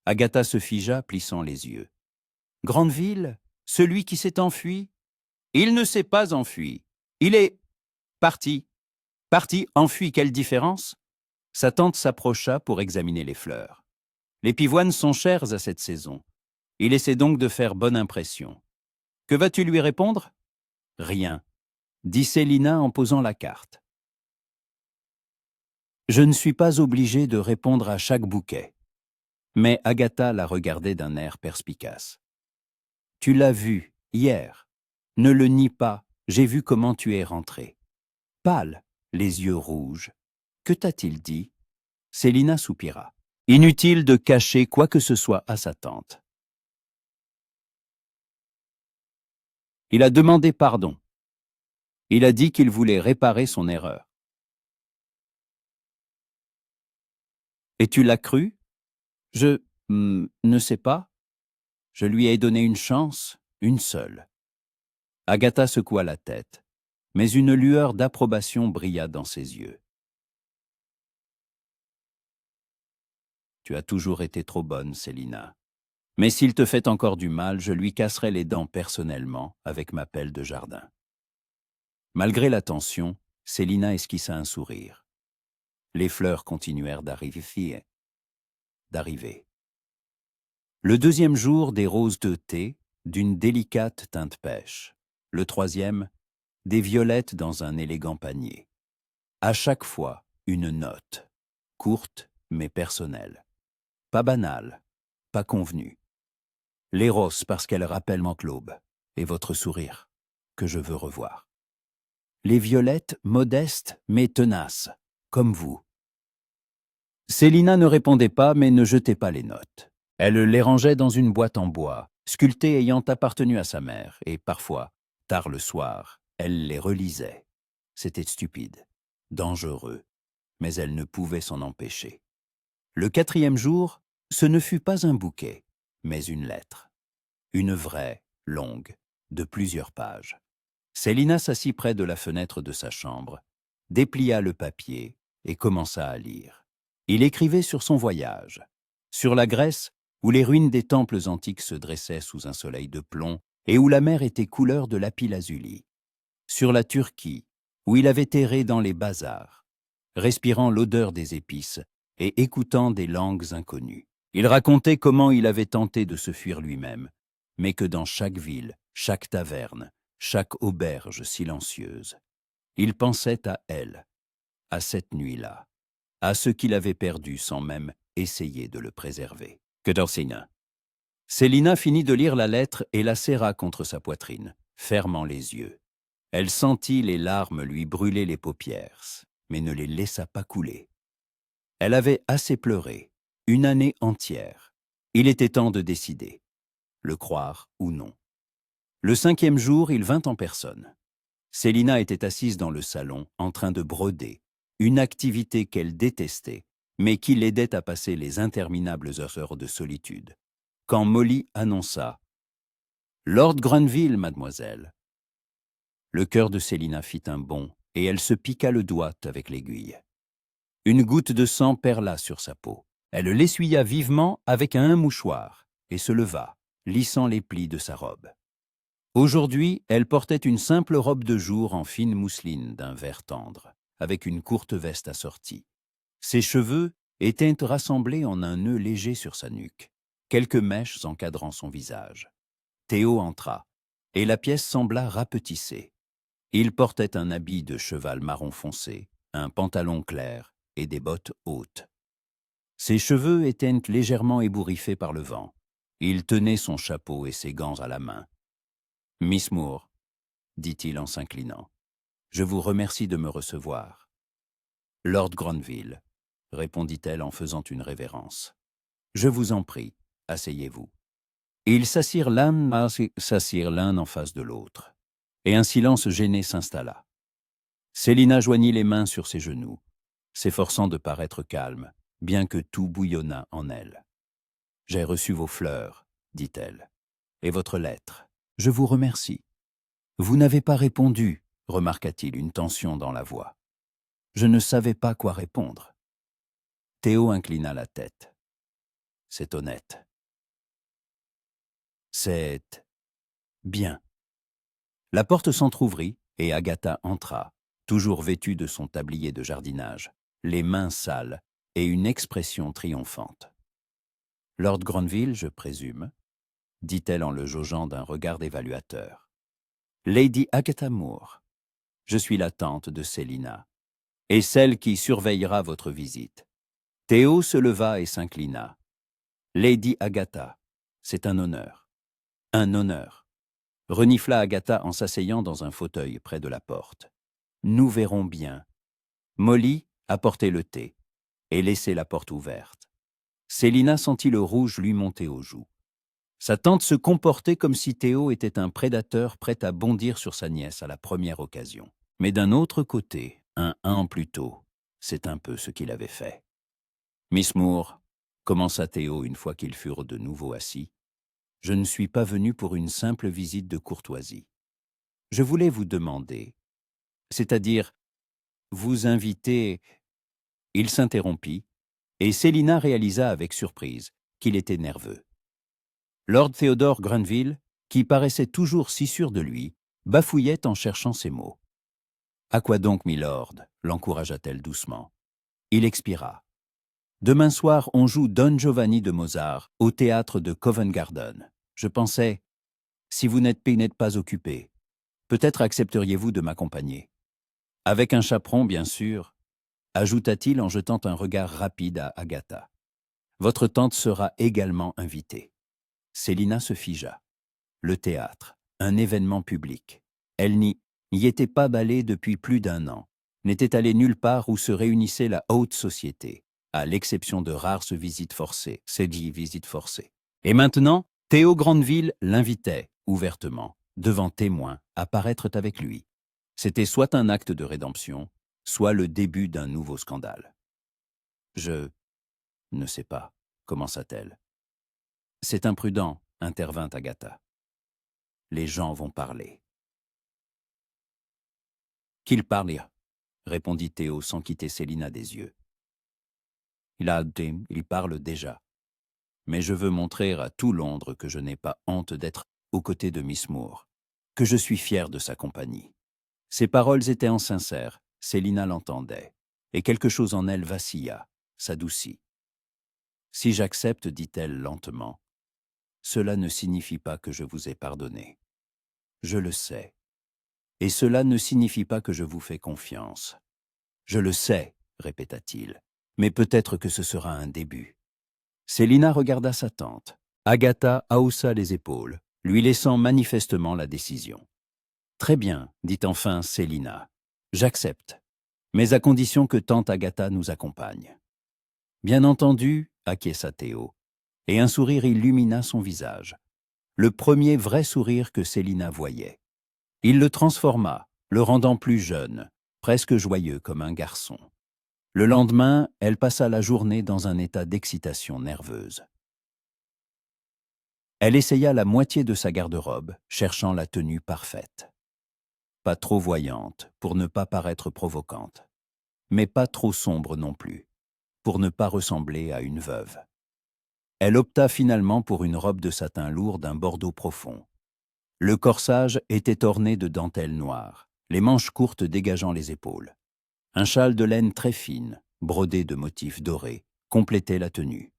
Agatha se figea, plissant les yeux. « Granville? Celui qui s'est enfui? »« Il ne s'est pas enfui. Il est parti. Parti, enfui, quelle différence ?» Sa tante s'approcha pour examiner les fleurs. « Les pivoines sont chères à cette saison. Il essaie donc de faire bonne impression. Que vas-tu lui répondre? »« Rien, » dit Célina en posant la carte. « Je ne suis pas obligée de répondre à chaque bouquet. » Mais Agatha la regardait d'un air perspicace. « Tu l'as vu, hier. Ne le nie pas, j'ai vu comment tu es rentré. Pâle, les yeux rouges. Que t'a-t-il dit ?» Célina soupira. Inutile de cacher quoi que ce soit à sa tante. Il a demandé pardon. Il a dit qu'il voulait réparer son erreur. Et tu l'as cru? Je ne sais pas. Je lui ai donné une chance, une seule. Agatha secoua la tête, mais une lueur d'approbation brilla dans ses yeux. Tu as toujours été trop bonne, Célina. Mais s'il te fait encore du mal, je lui casserai les dents personnellement avec ma pelle de jardin. Malgré la tension, Célina esquissa un sourire. Les fleurs continuèrent d'arriver. Le deuxième jour, des roses de thé, d'une délicate teinte pêche. Le troisième, des violettes dans un élégant panier. À chaque fois, une note, courte mais personnelle. Pas banale, pas convenue. Les roses parce qu'elles rappellent Mantes-l'Aube, et votre sourire, que je veux revoir. Les violettes modestes mais tenaces, comme vous. Célina ne répondait pas mais ne jetait pas les notes. Elle les rangeait dans une boîte en bois, sculptée ayant appartenu à sa mère, et parfois, tard le soir, elle les relisait. C'était stupide, dangereux, mais elle ne pouvait s'en empêcher. Le quatrième jour, ce ne fut pas un bouquet, mais une lettre. Une vraie, longue, de plusieurs pages. Célina s'assit près de la fenêtre de sa chambre, déplia le papier et commença à lire. Il écrivait sur son voyage, sur la Grèce où les ruines des temples antiques se dressaient sous un soleil de plomb et où la mer était couleur de lapis-lazuli, sur la Turquie où il avait erré dans les bazars, respirant l'odeur des épices et écoutant des langues inconnues. Il racontait comment il avait tenté de se fuir lui-même, mais que dans chaque ville, chaque taverne, chaque auberge silencieuse, il pensait à elle, à cette nuit-là, à ce qu'il avait perdu sans même essayer de le préserver. Que d'Orsina. Célina finit de lire la lettre et la serra contre sa poitrine, fermant les yeux. Elle sentit les larmes lui brûler les paupières, mais ne les laissa pas couler. Elle avait assez pleuré, une année entière. Il était temps de décider, le croire ou non. Le 5e jour, il vint en personne. Célina était assise dans le salon, en train de broder, une activité qu'elle détestait, mais qui l'aidait à passer les interminables heures de solitude. Quand Molly annonça « Lord Grenville, mademoiselle !» Le cœur de Célina fit un bond, et elle se piqua le doigt avec l'aiguille. Une goutte de sang perla sur sa peau. Elle l'essuya vivement avec un mouchoir, et se leva, lissant les plis de sa robe. Aujourd'hui, elle portait une simple robe de jour en fine mousseline d'un vert tendre, avec une courte veste assortie. Ses cheveux étaient rassemblés en un nœud léger sur sa nuque, quelques mèches encadrant son visage. Théo entra, et la pièce sembla rapetissée. Il portait un habit de cheval marron foncé, un pantalon clair et des bottes hautes. Ses cheveux étaient légèrement ébouriffés par le vent. Il tenait son chapeau et ses gants à la main. « Miss Moore, » dit-il en s'inclinant, « je vous remercie de me recevoir. »« Lord Grenville, » répondit-elle en faisant une révérence. « Je vous en prie, asseyez-vous. » Ils s'assirent l'un en face de l'autre, et un silence gêné s'installa. Célina joignit les mains sur ses genoux, s'efforçant de paraître calme, bien que tout bouillonnât en elle. « J'ai reçu vos fleurs, » dit-elle, « et votre lettre. Je vous remercie. »« Vous n'avez pas répondu, » remarqua-t-il, une tension dans la voix. « Je ne savais pas quoi répondre. » Théo inclina la tête. « C'est honnête. »« C'est bien. » La porte s'entr'ouvrit et Agatha entra, toujours vêtue de son tablier de jardinage, les mains sales et une expression triomphante. « Lord Grenville, je présume ?» dit-elle en le jaugeant d'un regard d'évaluateur. « Lady Agatha Moore, je suis la tante de Célina, et celle qui surveillera votre visite. » Théo se leva et s'inclina. « Lady Agatha, c'est un honneur. »« Un honneur. » renifla Agatha en s'asseyant dans un fauteuil près de la porte. « Nous verrons bien. » Molly apportait le thé et laissait la porte ouverte. Célina sentit le rouge lui monter aux joues. Sa tante se comportait comme si Théo était un prédateur prêt à bondir sur sa nièce à la première occasion. Mais d'un autre côté, un an plus tôt, c'est un peu ce qu'il avait fait. « Miss Moore, » commença Théo une fois qu'ils furent de nouveau assis, « je ne suis pas venu pour une simple visite de courtoisie. Je voulais vous demander, c'est-à-dire vous inviter... » Il s'interrompit, et Célina réalisa avec surprise qu'il était nerveux. Lord Theodore Grenville, qui paraissait toujours si sûr de lui, bafouillait en cherchant ses mots. « À quoi donc, milord ?» l'encouragea-t-elle doucement. Il expira. « Demain soir, on joue Don Giovanni de Mozart au théâtre de Covent Garden. Je pensais, si vous n'êtes pas occupé, peut-être accepteriez-vous de m'accompagner. Avec un chaperon, bien sûr, » ajouta-t-il en jetant un regard rapide à Agatha. « Votre tante sera également invitée. » Célina se figea. Le théâtre, un événement public. Elle n'y était pas allée depuis plus d'un an, n'était allée nulle part où se réunissait la haute société, à l'exception de rares visites forcées, Et maintenant, Théo Grenville l'invitait, ouvertement, devant témoins, à paraître avec lui. C'était soit un acte de rédemption, soit le début d'un nouveau scandale. « Je ne sais pas, » commença-t-elle. « C'est imprudent, » intervint Agatha. « Les gens vont parler. »« Qu'ils parlent, » répondit Théo sans quitter Célina des yeux. « Il parle déjà. Mais je veux montrer à tout Londres que je n'ai pas honte d'être aux côtés de Miss Moore, que je suis fier de sa compagnie. » Ses paroles étaient en sincères, Célina l'entendait, et quelque chose en elle vacilla, s'adoucit. « Si j'accepte, dit-elle lentement, cela ne signifie pas que je vous ai pardonné. Je le sais. Et cela ne signifie pas que je vous fais confiance. Je le sais, répéta-t-il, mais peut-être que ce sera un début. » Célina regarda sa tante. Agatha haussa les épaules, lui laissant manifestement la décision. « Très bien, dit enfin Célina. J'accepte, mais à condition que tante Agatha nous accompagne. » Bien entendu, acquiesça Théo, et un sourire illumina son visage. le premier vrai sourire que Célina voyait. Il le transforma, le rendant plus jeune, presque joyeux comme un garçon. Le lendemain, elle passa la journée dans un état d'excitation nerveuse. Elle essaya la moitié de sa garde-robe, cherchant la tenue parfaite. Pas trop voyante, pour ne pas paraître provocante, mais pas trop sombre non plus, pour ne pas ressembler à une veuve. Elle opta finalement pour une robe de satin lourd d'un bordeaux profond. Le corsage était orné de dentelles noires, les manches courtes dégageant les épaules. Un châle de laine très fine, brodé de motifs dorés, complétait la tenue.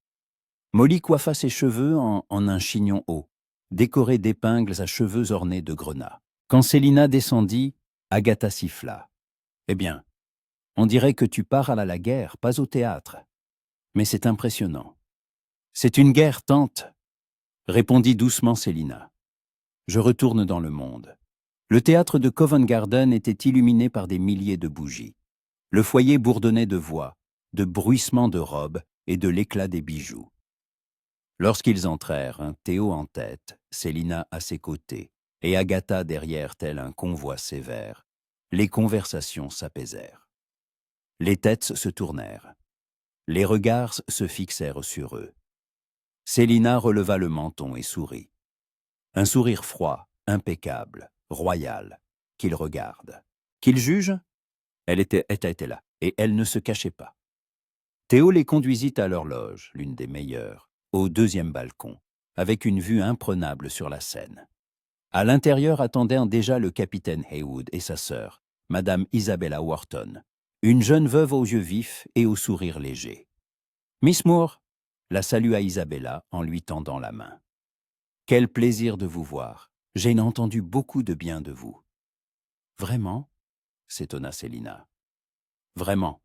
Molly coiffa ses cheveux en un chignon haut, décoré d'épingles à cheveux ornés de grenats. Quand Célina descendit, Agatha siffla. « Eh bien, on dirait que tu pars à la guerre, pas au théâtre. Mais c'est impressionnant. »« C'est une guerre, tante, » répondit doucement Célina. « Je retourne dans le monde. » Le théâtre de Covent Garden était illuminé par des milliers de bougies. Le foyer bourdonnait de voix, de bruissements de robes et de l'éclat des bijoux. Lorsqu'ils entrèrent, Théo en tête, Célina à ses côtés, et Agatha derrière tel un convoi sévère, les conversations s'apaisèrent. Les têtes se tournèrent. Les regards se fixèrent sur eux. Célina releva le menton et sourit. Un sourire froid, impeccable, royal, qu'il regarde. Qu'il juge? Elle était là, et elle ne se cachait pas. Théo les conduisit à leur loge, l'une des meilleures, au deuxième balcon, avec une vue imprenable sur la Seine. À l'intérieur attendaient déjà le capitaine Heywood et sa sœur, Madame Isabella Wharton, une jeune veuve aux yeux vifs et au sourire léger. « Miss Moore » la salua Isabella en lui tendant la main. « Quel plaisir de vous voir. J'ai entendu beaucoup de bien de vous. »« Vraiment » s'étonna Célina. « Vraiment »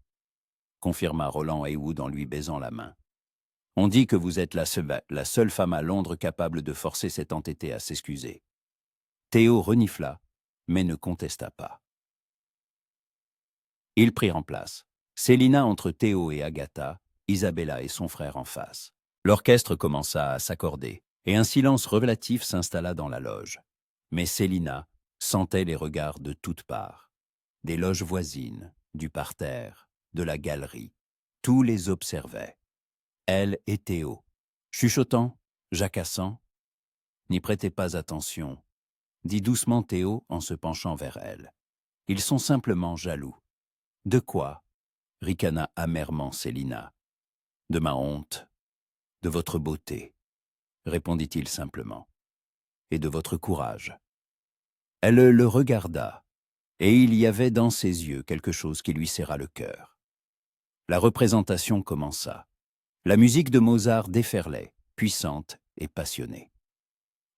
confirma Roland Heywood en lui baisant la main. « On dit que vous êtes la seule femme à Londres capable de forcer cet entêté à s'excuser. » Théo renifla, mais ne contesta pas. Ils prirent place. Célina entre Théo et Agatha, Isabella et son frère en face. L'orchestre commença à s'accorder, et un silence relatif s'installa dans la loge. Mais Célina sentait les regards de toutes parts. Des loges voisines, du parterre, de la galerie. Tous les observaient. Elle et Théo, chuchotant, jacassant. « N'y prêtez pas attention », dit doucement Théo en se penchant vers elle. « Ils sont simplement jaloux. »« De quoi ?» ricana amèrement Célina. « De ma honte, de votre beauté, » répondit-il simplement, « et de votre courage. » Elle le regarda, et il y avait dans ses yeux quelque chose qui lui serra le cœur. La représentation commença. La musique de Mozart déferlait, puissante et passionnée.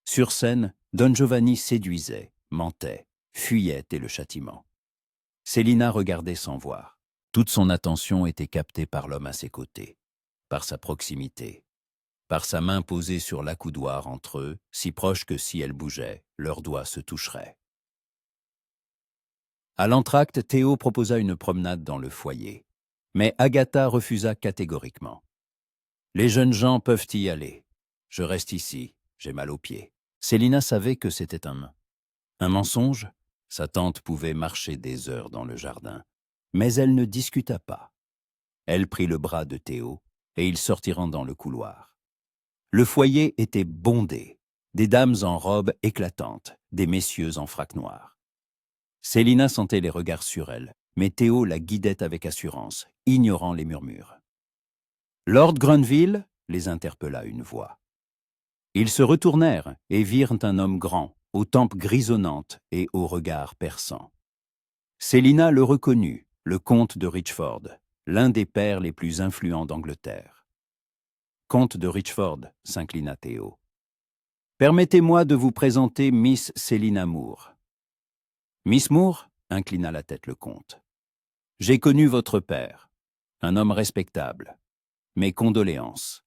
Sur scène, Don Giovanni séduisait, mentait, fuyait et le châtiment. Célina regardait sans voir. Toute son attention était captée par l'homme à ses côtés, par sa proximité, par sa main posée sur l'accoudoir entre eux, si proche que si elle bougeait, leurs doigts se toucheraient. À l'entracte, Théo proposa une promenade dans le foyer, mais Agatha refusa catégoriquement. « Les jeunes gens peuvent y aller. Je reste ici, j'ai mal aux pieds. » Célina savait que c'était un mensonge. Sa tante pouvait marcher des heures dans le jardin, mais elle ne discuta pas. Elle prit le bras de Théo, et ils sortirent dans le couloir. Le foyer était bondé, des dames en robes éclatantes, des messieurs en frac noir. Célina sentait les regards sur elle, mais Théo la guidait avec assurance, ignorant les murmures. « Lord Grenville » les interpella une voix. Ils se retournèrent et virent un homme grand, aux tempes grisonnantes et au regard perçant. Célina le reconnut, le comte de Richford, l'un des pairs les plus influents d'Angleterre. « Comte de Richford » s'inclina Théo. « Permettez-moi de vous présenter Miss Célina Moore. »« Miss Moore » inclina la tête le comte. « J'ai connu votre père, un homme respectable. Mes condoléances. »«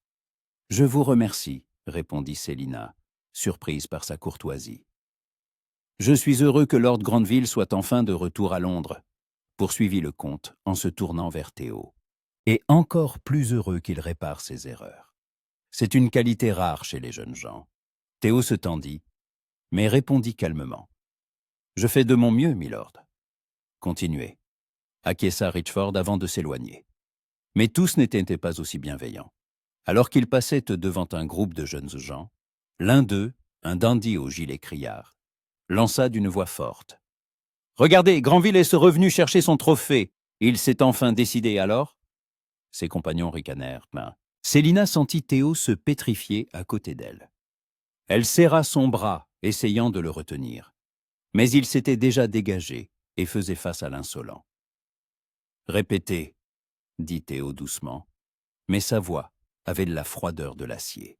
Je vous remercie, » répondit Célina, surprise par sa courtoisie. « Je suis heureux que Lord Grenville soit enfin de retour à Londres, » poursuivit le comte en se tournant vers Théo. « Et encore plus heureux qu'il répare ses erreurs. C'est une qualité rare chez les jeunes gens. Théo se tendit, mais répondit calmement. « Je fais de mon mieux, milord. » « Continuez, » acquiesça Richford avant de s'éloigner. Mais tous n'étaient pas aussi bienveillants. Alors qu'ils passaient devant un groupe de jeunes gens, l'un d'eux, un dandy au gilet criard, lança d'une voix forte. « Regardez, Granville est revenu chercher son trophée. Il s'est enfin décidé alors ?» Ses compagnons ricanèrent. Célina sentit Théo se pétrifier à côté d'elle. Elle serra son bras, essayant de le retenir. Mais il s'était déjà dégagé et faisait face à l'insolent. « Répétez, » dit Théo doucement, mais sa voix avait de la froideur de l'acier.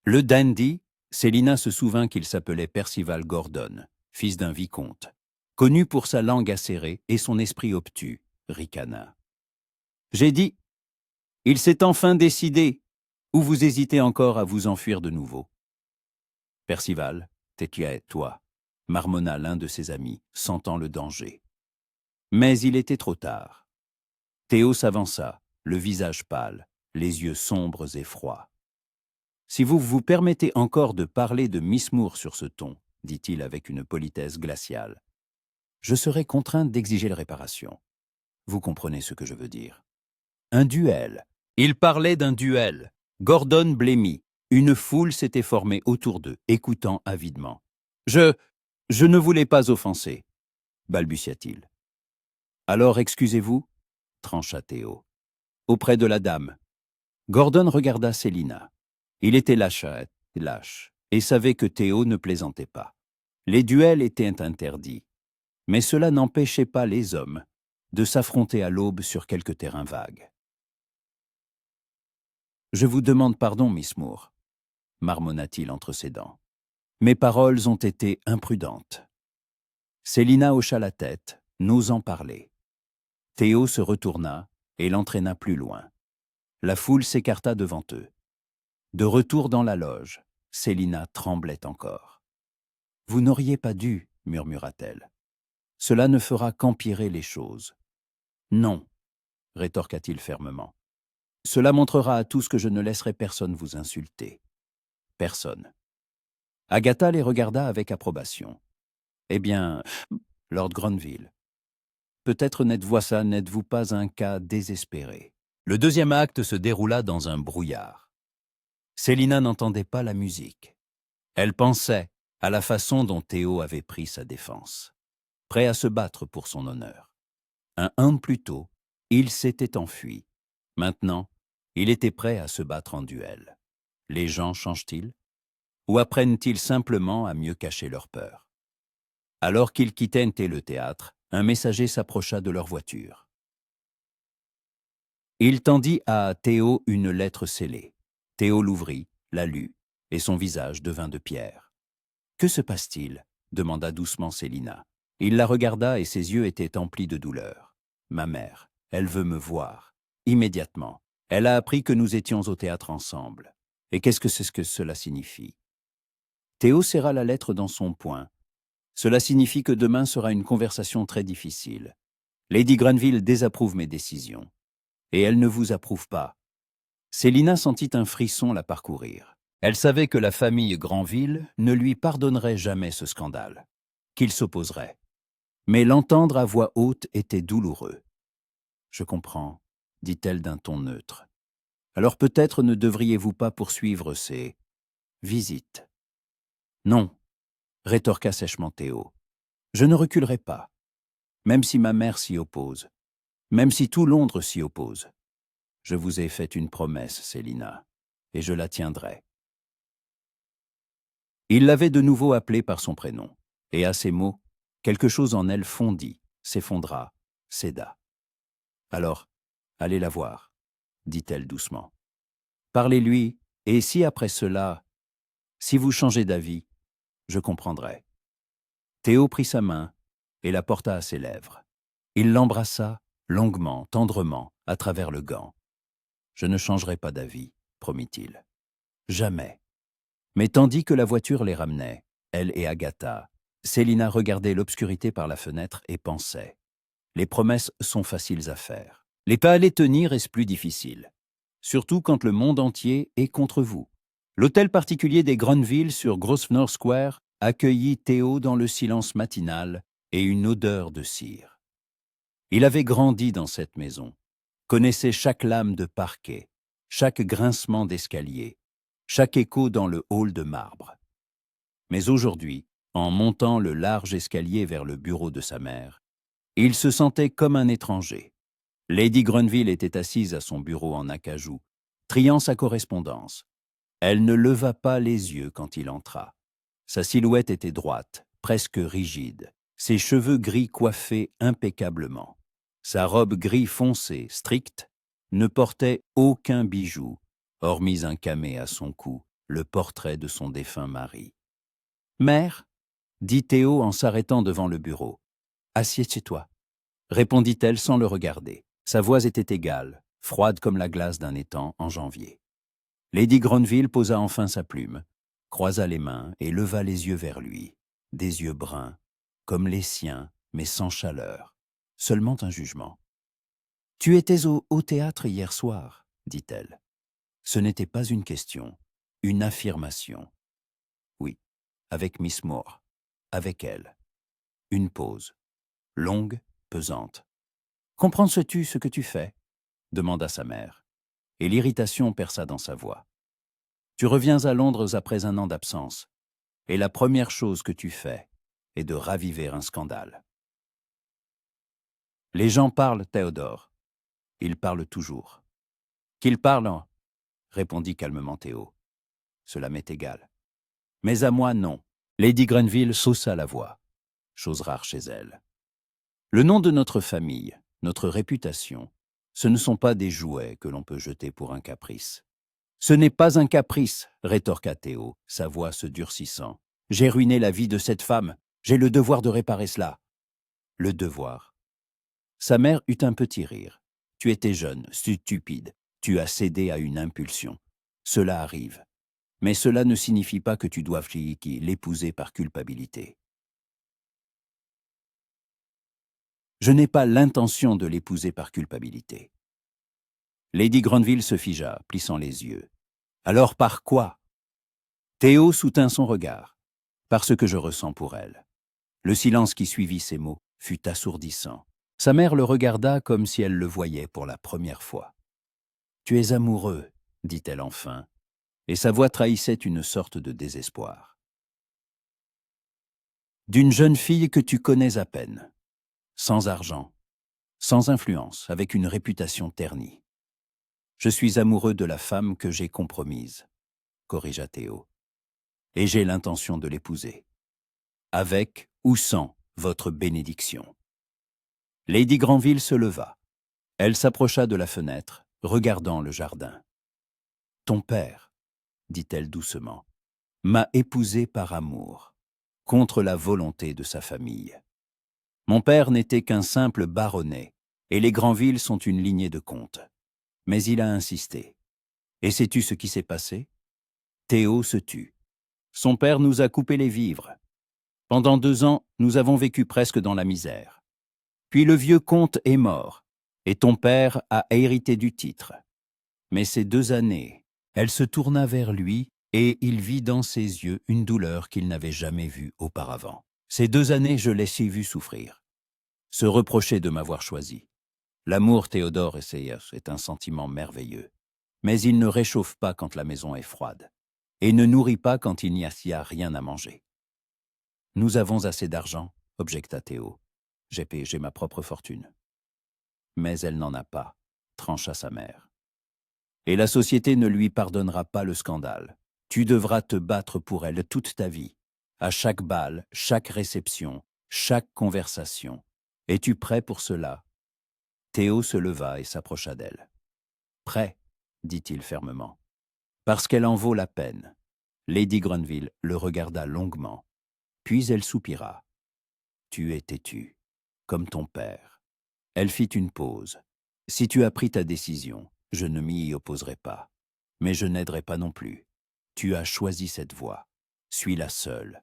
Le dandy, Célina se souvint qu'il s'appelait Percival Gordon, fils d'un vicomte, connu pour sa langue acérée et son esprit obtus, ricana. « J'ai dit, il s'est enfin décidé, ou vous hésitez encore à vous enfuir de nouveau ?» Percival, tais-toi, marmonna l'un de ses amis, sentant le danger. Mais il était trop tard. Théo s'avança, le visage pâle, les yeux sombres et froids. « Si vous vous permettez encore de parler de Miss Moore sur ce ton, dit-il avec une politesse glaciale, je serai contraint d'exiger la réparation. Vous comprenez ce que je veux dire. Un duel. Il parlait d'un duel. Gordon blêmit. Une foule s'était formée autour d'eux, écoutant avidement. « Je ne voulais pas offenser, » balbutia-t-il. « Alors excusez-vous, » trancha Théo. « Auprès de la dame. » Gordon regarda Célina. Il était lâche, et savait que Théo ne plaisantait pas. Les duels étaient interdits, mais cela n'empêchait pas les hommes de s'affronter à l'aube sur quelque terrain vague. « Je vous demande pardon, Miss Moore, » marmonna-t-il entre ses dents. « Mes paroles ont été imprudentes. » Célina hocha la tête, n'osant parler. Théo se retourna et l'entraîna plus loin. La foule s'écarta devant eux. De retour dans la loge, Célina tremblait encore. « Vous n'auriez pas dû, » murmura-t-elle. « Cela ne fera qu'empirer les choses. »« Non, » rétorqua-t-il fermement. « Cela montrera à tous que je ne laisserai personne vous insulter. » Personne. Agatha les regarda avec approbation. « Eh bien, Lord Granville, peut-être n'êtes-vous pas un cas désespéré. » Le deuxième acte se déroula dans un brouillard. Célina n'entendait pas la musique. Elle pensait à la façon dont Théo avait pris sa défense, prêt à se battre pour son honneur. Un an plus tôt, il s'était enfui. Maintenant, il était prêt à se battre en duel. Les gens changent-ils? Ou apprennent-ils simplement à mieux cacher leur peur? Alors qu'ils quittaient le théâtre, un messager s'approcha de leur voiture. Il tendit à Théo une lettre scellée. Théo l'ouvrit, la lut, et son visage devint de pierre. « Que se passe-t-il » demanda doucement Célina. Il la regarda et ses yeux étaient emplis de douleur. « Ma mère, elle veut me voir. Immédiatement. Elle a appris que nous étions au théâtre ensemble. Et qu'est-ce que cela signifie ?» Théo serra la lettre dans son poing. « Cela signifie que demain sera une conversation très difficile. Lady Granville désapprouve mes décisions. Et elle ne vous approuve pas. » Célina sentit un frisson la parcourir. Elle savait que la famille Granville ne lui pardonnerait jamais ce scandale, qu'il s'opposerait. Mais l'entendre à voix haute était douloureux. « Je comprends, » dit-elle d'un ton neutre. « Alors peut-être ne devriez-vous pas poursuivre ces visites. »« Non, » rétorqua sèchement Théo. « Je ne reculerai pas, même si ma mère s'y oppose, même si tout Londres s'y oppose. Je vous ai fait une promesse, Célina, et je la tiendrai. » Il l'avait de nouveau appelée par son prénom, et à ces mots, quelque chose en elle fondit, s'effondra, céda. « Alors, allez la voir, » dit-elle doucement. « Parlez-lui, et si après cela, si vous changez d'avis, je comprendrai. » Théo prit sa main et la porta à ses lèvres. Il l'embrassa longuement, tendrement, à travers le gant. « Je ne changerai pas d'avis, » promit-il. « Jamais. » Mais tandis que la voiture les ramenait, elle et Agatha, Célina regardait l'obscurité par la fenêtre et pensait. Les promesses sont faciles à faire. Les pas à les tenir est plus difficile. Surtout quand le monde entier est contre vous. L'hôtel particulier des Grunville sur Grosvenor Square accueillit Théo dans le silence matinal et une odeur de cire. Il avait grandi dans cette maison, connaissait chaque lame de parquet, chaque grincement d'escalier, chaque écho dans le hall de marbre. Mais aujourd'hui, en montant le large escalier vers le bureau de sa mère, il se sentait comme un étranger. Lady Grunville était assise à son bureau en acajou, triant sa correspondance. Elle ne leva pas les yeux quand il entra. Sa silhouette était droite, presque rigide, ses cheveux gris coiffés impeccablement. Sa robe gris foncé, stricte, ne portait aucun bijou, hormis un camée à son cou, le portrait de son défunt mari. « Mère » dit Théo en s'arrêtant devant le bureau. « Assieds-toi » répondit-elle sans le regarder. Sa voix était égale, froide comme la glace d'un étang en janvier. Lady Grunville posa enfin sa plume, croisa les mains et leva les yeux vers lui, des yeux bruns, comme les siens, mais sans chaleur, seulement un jugement. « Tu étais au théâtre hier soir, dit-elle. Ce n'était pas une question, une affirmation. Oui, avec Miss Moore, avec elle. Une pause, longue, pesante. « Comprends-tu ce que tu fais ?» demanda sa mère, et l'irritation perça dans sa voix. « Tu reviens à Londres après un an d'absence, et la première chose que tu fais est de raviver un scandale. » Les gens parlent, Théodore. Ils parlent toujours. « Qu'ils parlent, répondit calmement Théo. Cela m'est égal. Mais à moi, non. Lady Grunville saussa la voix, chose rare chez elle. Le nom de notre famille, notre réputation, ce ne sont pas des jouets que l'on peut jeter pour un caprice. Ce n'est pas un caprice, rétorqua Théo, sa voix se durcissant. J'ai ruiné la vie de cette femme, j'ai le devoir de réparer cela. Le devoir. Sa mère eut un petit rire. Tu étais jeune, stupide, tu as cédé à une impulsion. Cela arrive. Mais cela ne signifie pas que tu doives l'épouser par culpabilité. Je n'ai pas l'intention de l'épouser par culpabilité. Lady Grunville se figea, plissant les yeux. Alors par quoi? Théo soutint son regard. Par ce que je ressens pour elle. Le silence qui suivit ces mots fut assourdissant. Sa mère le regarda comme si elle le voyait pour la première fois. Tu es amoureux, dit-elle enfin, et sa voix trahissait une sorte de désespoir. D'une jeune fille que tu connais à peine, sans argent, sans influence, avec une réputation ternie. Je suis amoureux de la femme que j'ai compromise, corrigea Théo, et j'ai l'intention de l'épouser, avec ou sans votre bénédiction. Lady Grunville se leva. Elle s'approcha de la fenêtre, regardant le jardin. Ton père, dit-elle doucement, m'a épousée par amour, contre la volonté de sa famille. Mon père n'était qu'un simple baronnet, et les Grunville sont une lignée de comtes. Mais il a insisté. Et sais-tu ce qui s'est passé? Théo se tut. Son père nous a coupé les vivres. Pendant 2 ans, nous avons vécu presque dans la misère. Puis le vieux comte est mort, et ton père a hérité du titre. Mais ces 2 années, elle se tourna vers lui, et il vit dans ses yeux une douleur qu'il n'avait jamais vue auparavant. Ces 2 années, je l'ai si vu souffrir. Se reprocher de m'avoir choisi. L'amour, Théodore Essayers, est un sentiment merveilleux. Mais il ne réchauffe pas quand la maison est froide, et ne nourrit pas quand il n'y a rien à manger. Nous avons assez d'argent, objecta Théo. J'ai ma propre fortune. Mais elle n'en a pas, trancha sa mère. Et la société ne lui pardonnera pas le scandale. Tu devras te battre pour elle toute ta vie, à chaque bal, chaque réception, chaque conversation. Es-tu prêt pour cela? Théo se leva et s'approcha d'elle. Prêt, dit-il fermement. Parce qu'elle en vaut la peine. Lady Grunville le regarda longuement, puis elle soupira. Tu es têtu, comme ton père. Elle fit une pause. Si tu as pris ta décision, je ne m'y opposerai pas. Mais je n'aiderai pas non plus. Tu as choisi cette voie. Suis-la seule.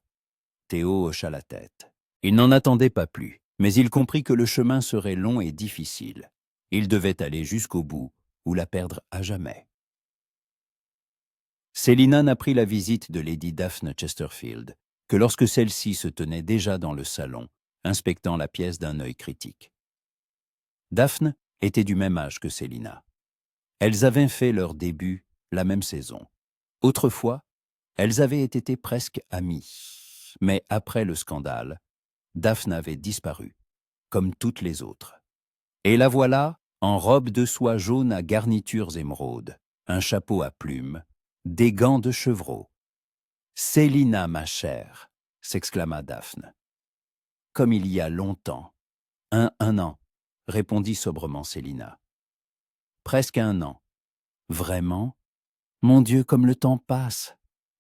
Théo hocha la tête. Il n'en attendait pas plus, mais il comprit que le chemin serait long et difficile. Il devait aller jusqu'au bout ou la perdre à jamais. Célina n'apprit la visite de Lady Daphne Chesterfield que lorsque celle-ci se tenait déjà dans le salon, inspectant la pièce d'un œil critique. Daphne était du même âge que Célina. Elles avaient fait leur début la même saison. Autrefois, elles avaient été presque amies. Mais après le scandale, Daphne avait disparu, comme toutes les autres. Et la voilà, en robe de soie jaune à garnitures émeraudes, un chapeau à plumes, des gants de chevreau. « Célina, ma chère !» s'exclama Daphne. « Comme il y a longtemps. »« Un an, » répondit sobrement Célina. « Presque un an. »« Vraiment ? Mon Dieu, comme le temps passe !»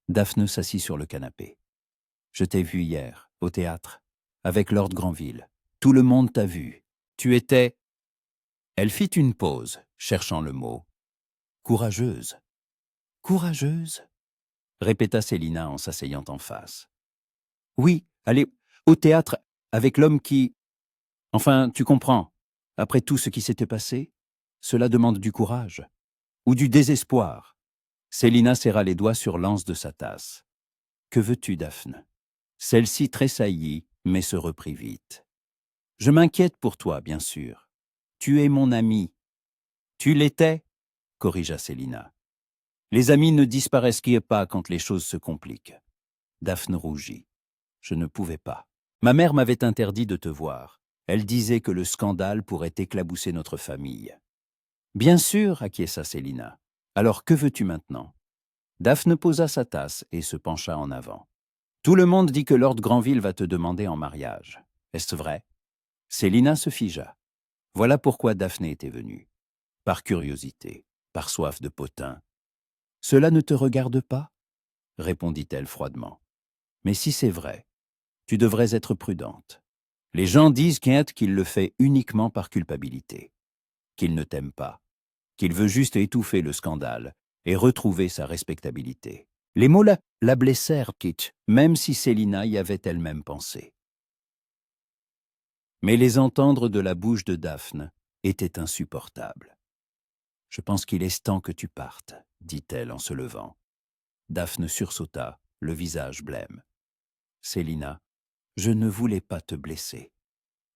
Daphne s'assit sur le canapé. « Je t'ai vu hier, au théâtre, avec Lord Granville. Tout le monde t'a vu. Tu étais... » Elle fit une pause, cherchant le mot. « Courageuse. »« Courageuse ?» répéta Célina en s'asseyant en face. « Oui, aller au théâtre avec l'homme qui... Enfin, tu comprends, après tout ce qui s'était passé, cela demande du courage. Ou du désespoir. » Célina serra les doigts sur l'anse de sa tasse. « Que veux-tu, Daphne ?» Celle-ci tressaillit, mais se reprit vite. « Je m'inquiète pour toi, bien sûr. Tu es mon amie. »« Tu l'étais ?» corrigea Célina. « Les amis ne disparaissent pas quand les choses se compliquent. » Daphne rougit. « Je ne pouvais pas. Ma mère m'avait interdit de te voir. Elle disait que le scandale pourrait éclabousser notre famille. »« Bien sûr, acquiesça Célina. Alors que veux-tu maintenant ?» Daphne posa sa tasse et se pencha en avant. « Tout le monde dit que Lord Granville va te demander en mariage. Est-ce vrai ?» Célina se figea. Voilà pourquoi Daphne était venue. Par curiosité, par soif de potin. « Cela ne te regarde pas ?» répondit-elle froidement. « Mais si c'est vrai, tu devrais être prudente. Les gens disent qu'il le fait uniquement par culpabilité, qu'il ne t'aime pas, qu'il veut juste étouffer le scandale et retrouver sa respectabilité. » Les mots la blessèrent, Kitch, même si Célina y avait elle-même pensé. Mais les entendre de la bouche de Daphne était insupportable. « Je pense qu'il est temps que tu partes, » dit-elle en se levant. Daphne sursauta, le visage blême. « Célina, je ne voulais pas te blesser.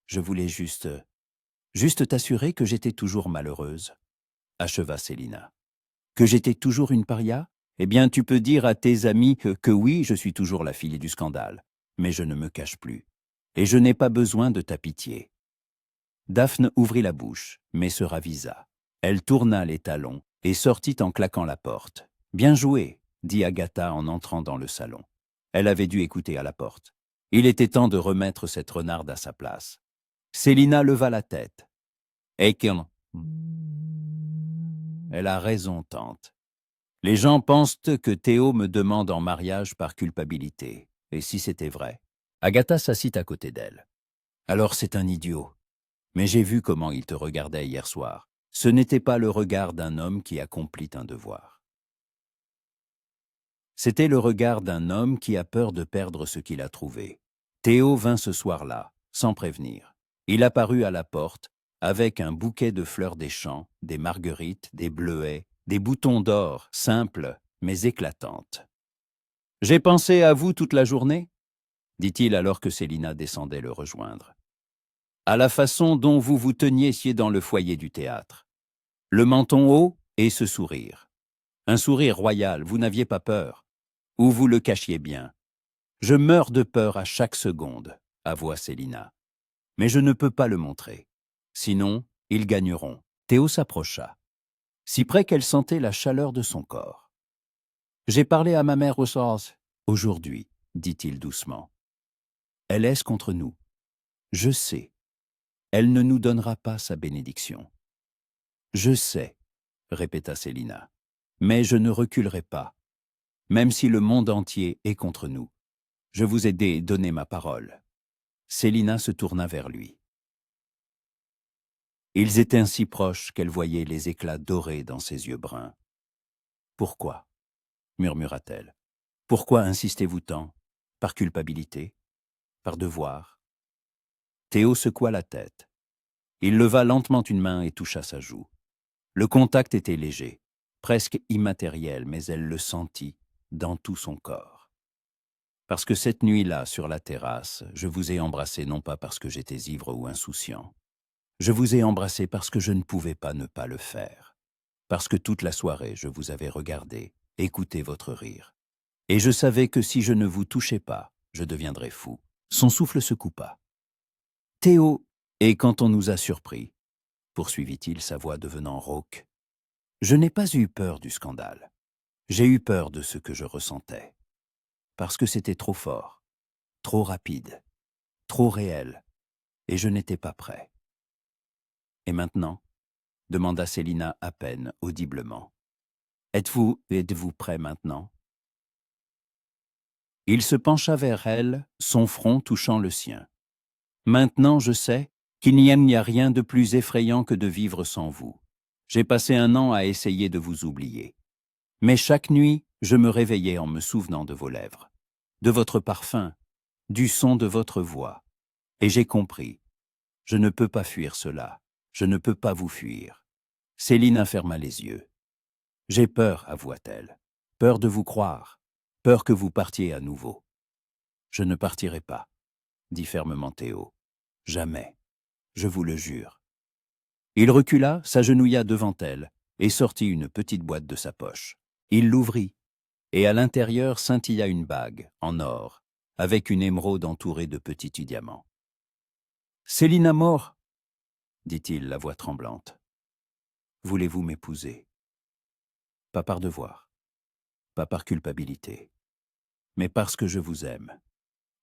Je voulais juste t'assurer que j'étais toujours malheureuse, » acheva Célina. « Que j'étais toujours une paria ? Eh bien, tu peux dire à tes amis que oui, je suis toujours la fille du scandale, mais je ne me cache plus. Et je n'ai pas besoin de ta pitié. » Daphne ouvrit la bouche, mais se ravisa. Elle tourna les talons et sortit en claquant la porte. « Bien joué !» dit Agatha en entrant dans le salon. Elle avait dû écouter à la porte. Il était temps de remettre cette renarde à sa place. Célina leva la tête. « Elle a raison, tante. Les gens pensent que Théo me demande en mariage par culpabilité. Et si c'était vrai ?» Agatha s'assit à côté d'elle. « Alors c'est un idiot. Mais j'ai vu comment il te regardait hier soir. Ce n'était pas le regard d'un homme qui accomplit un devoir. C'était le regard d'un homme qui a peur de perdre ce qu'il a trouvé. Théo vint ce soir-là, sans prévenir. Il apparut à la porte, avec un bouquet de fleurs des champs, des marguerites, des bleuets, des boutons d'or, simples, mais éclatantes. « J'ai pensé à vous toute la journée ?» dit-il alors que Célina descendait le rejoindre. « À la façon dont vous vous teniez dans le foyer du théâtre. Le menton haut et ce sourire. Un sourire royal, vous n'aviez pas peur. Ou vous le cachiez bien. Je meurs de peur à chaque seconde, avoua Célina. Mais je ne peux pas le montrer. Sinon, ils gagneront. » Théo s'approcha, si près qu'elle sentait la chaleur de son corps. « J'ai parlé à ma mère au soir aujourd'hui, » dit-il doucement. « Elle est contre nous. Je sais. Elle ne nous donnera pas sa bénédiction. »« Je sais, » répéta Célina, « mais je ne reculerai pas. Même si le monde entier est contre nous. Je vous ai donné ma parole. » Célina se tourna vers lui. Ils étaient ainsi proches qu'elle voyait les éclats dorés dans ses yeux bruns. « Pourquoi ?» murmura-t-elle. « Pourquoi insistez-vous tant? Par culpabilité? Par devoir ?» Théo secoua la tête. Il leva lentement une main et toucha sa joue. Le contact était léger. presque immatériel, mais elle le sentit dans tout son corps. Parce que cette nuit-là, sur la terrasse, je vous ai embrassé non pas parce que j'étais ivre ou insouciant. Je vous ai embrassé parce que je ne pouvais pas ne pas le faire. Parce que toute la soirée, je vous avais regardé, écouté votre rire. Et je savais que si je ne vous touchais pas, je deviendrais fou. Son souffle se coupa. Théo, et quand on nous a surpris, poursuivit-il, sa voix devenant rauque, je n'ai pas eu peur du scandale. J'ai eu peur de ce que je ressentais. Parce que c'était trop fort, trop rapide, trop réel, et je n'étais pas prêt. Et maintenant, demanda Célina à peine audiblement. Êtes-vous prêt maintenant? Il se pencha vers elle, son front touchant le sien. Maintenant, je sais qu'il n'y a rien de plus effrayant que de vivre sans vous. J'ai passé un an à essayer de vous oublier. Mais chaque nuit, je me réveillais en me souvenant de vos lèvres, de votre parfum, du son de votre voix. Et j'ai compris. Je ne peux pas fuir cela. Je ne peux pas vous fuir. Célina ferma les yeux. J'ai peur, avoua-t-elle. Peur de vous croire. Peur que vous partiez à nouveau. Je ne partirai pas, dit fermement Théo. Jamais. Je vous le jure. Il recula, s'agenouilla devant elle et sortit une petite boîte de sa poche. Il l'ouvrit, et à l'intérieur scintilla une bague, en or, avec une émeraude entourée de petits diamants. « Célina Moore, dit-il, la voix tremblante. Voulez-vous m'épouser? Pas par devoir, pas par culpabilité, mais parce que je vous aime.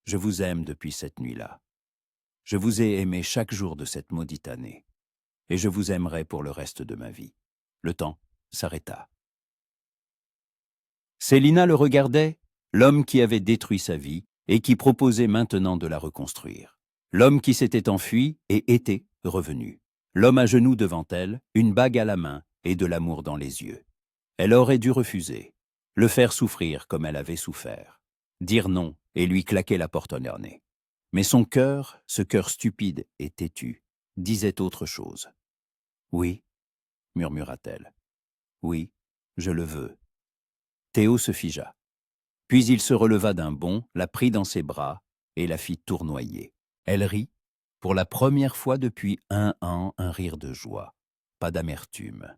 Je vous aime depuis cette nuit-là. Je vous ai aimé chaque jour de cette maudite année, et je vous aimerai pour le reste de ma vie. » Le temps s'arrêta. Célina le regardait, l'homme qui avait détruit sa vie et qui proposait maintenant de la reconstruire. L'homme qui s'était enfui et était revenu. L'homme à genoux devant elle, une bague à la main et de l'amour dans les yeux. Elle aurait dû refuser, le faire souffrir comme elle avait souffert, dire non et lui claquer la porte au nez. Mais son cœur, ce cœur stupide et têtu, disait autre chose. « Oui, murmura-t-elle. Oui, je le veux. » Théo se figea. Puis il se releva d'un bond, la prit dans ses bras et la fit tournoyer. Elle rit, pour la première fois depuis 1 an, un rire de joie, pas d'amertume.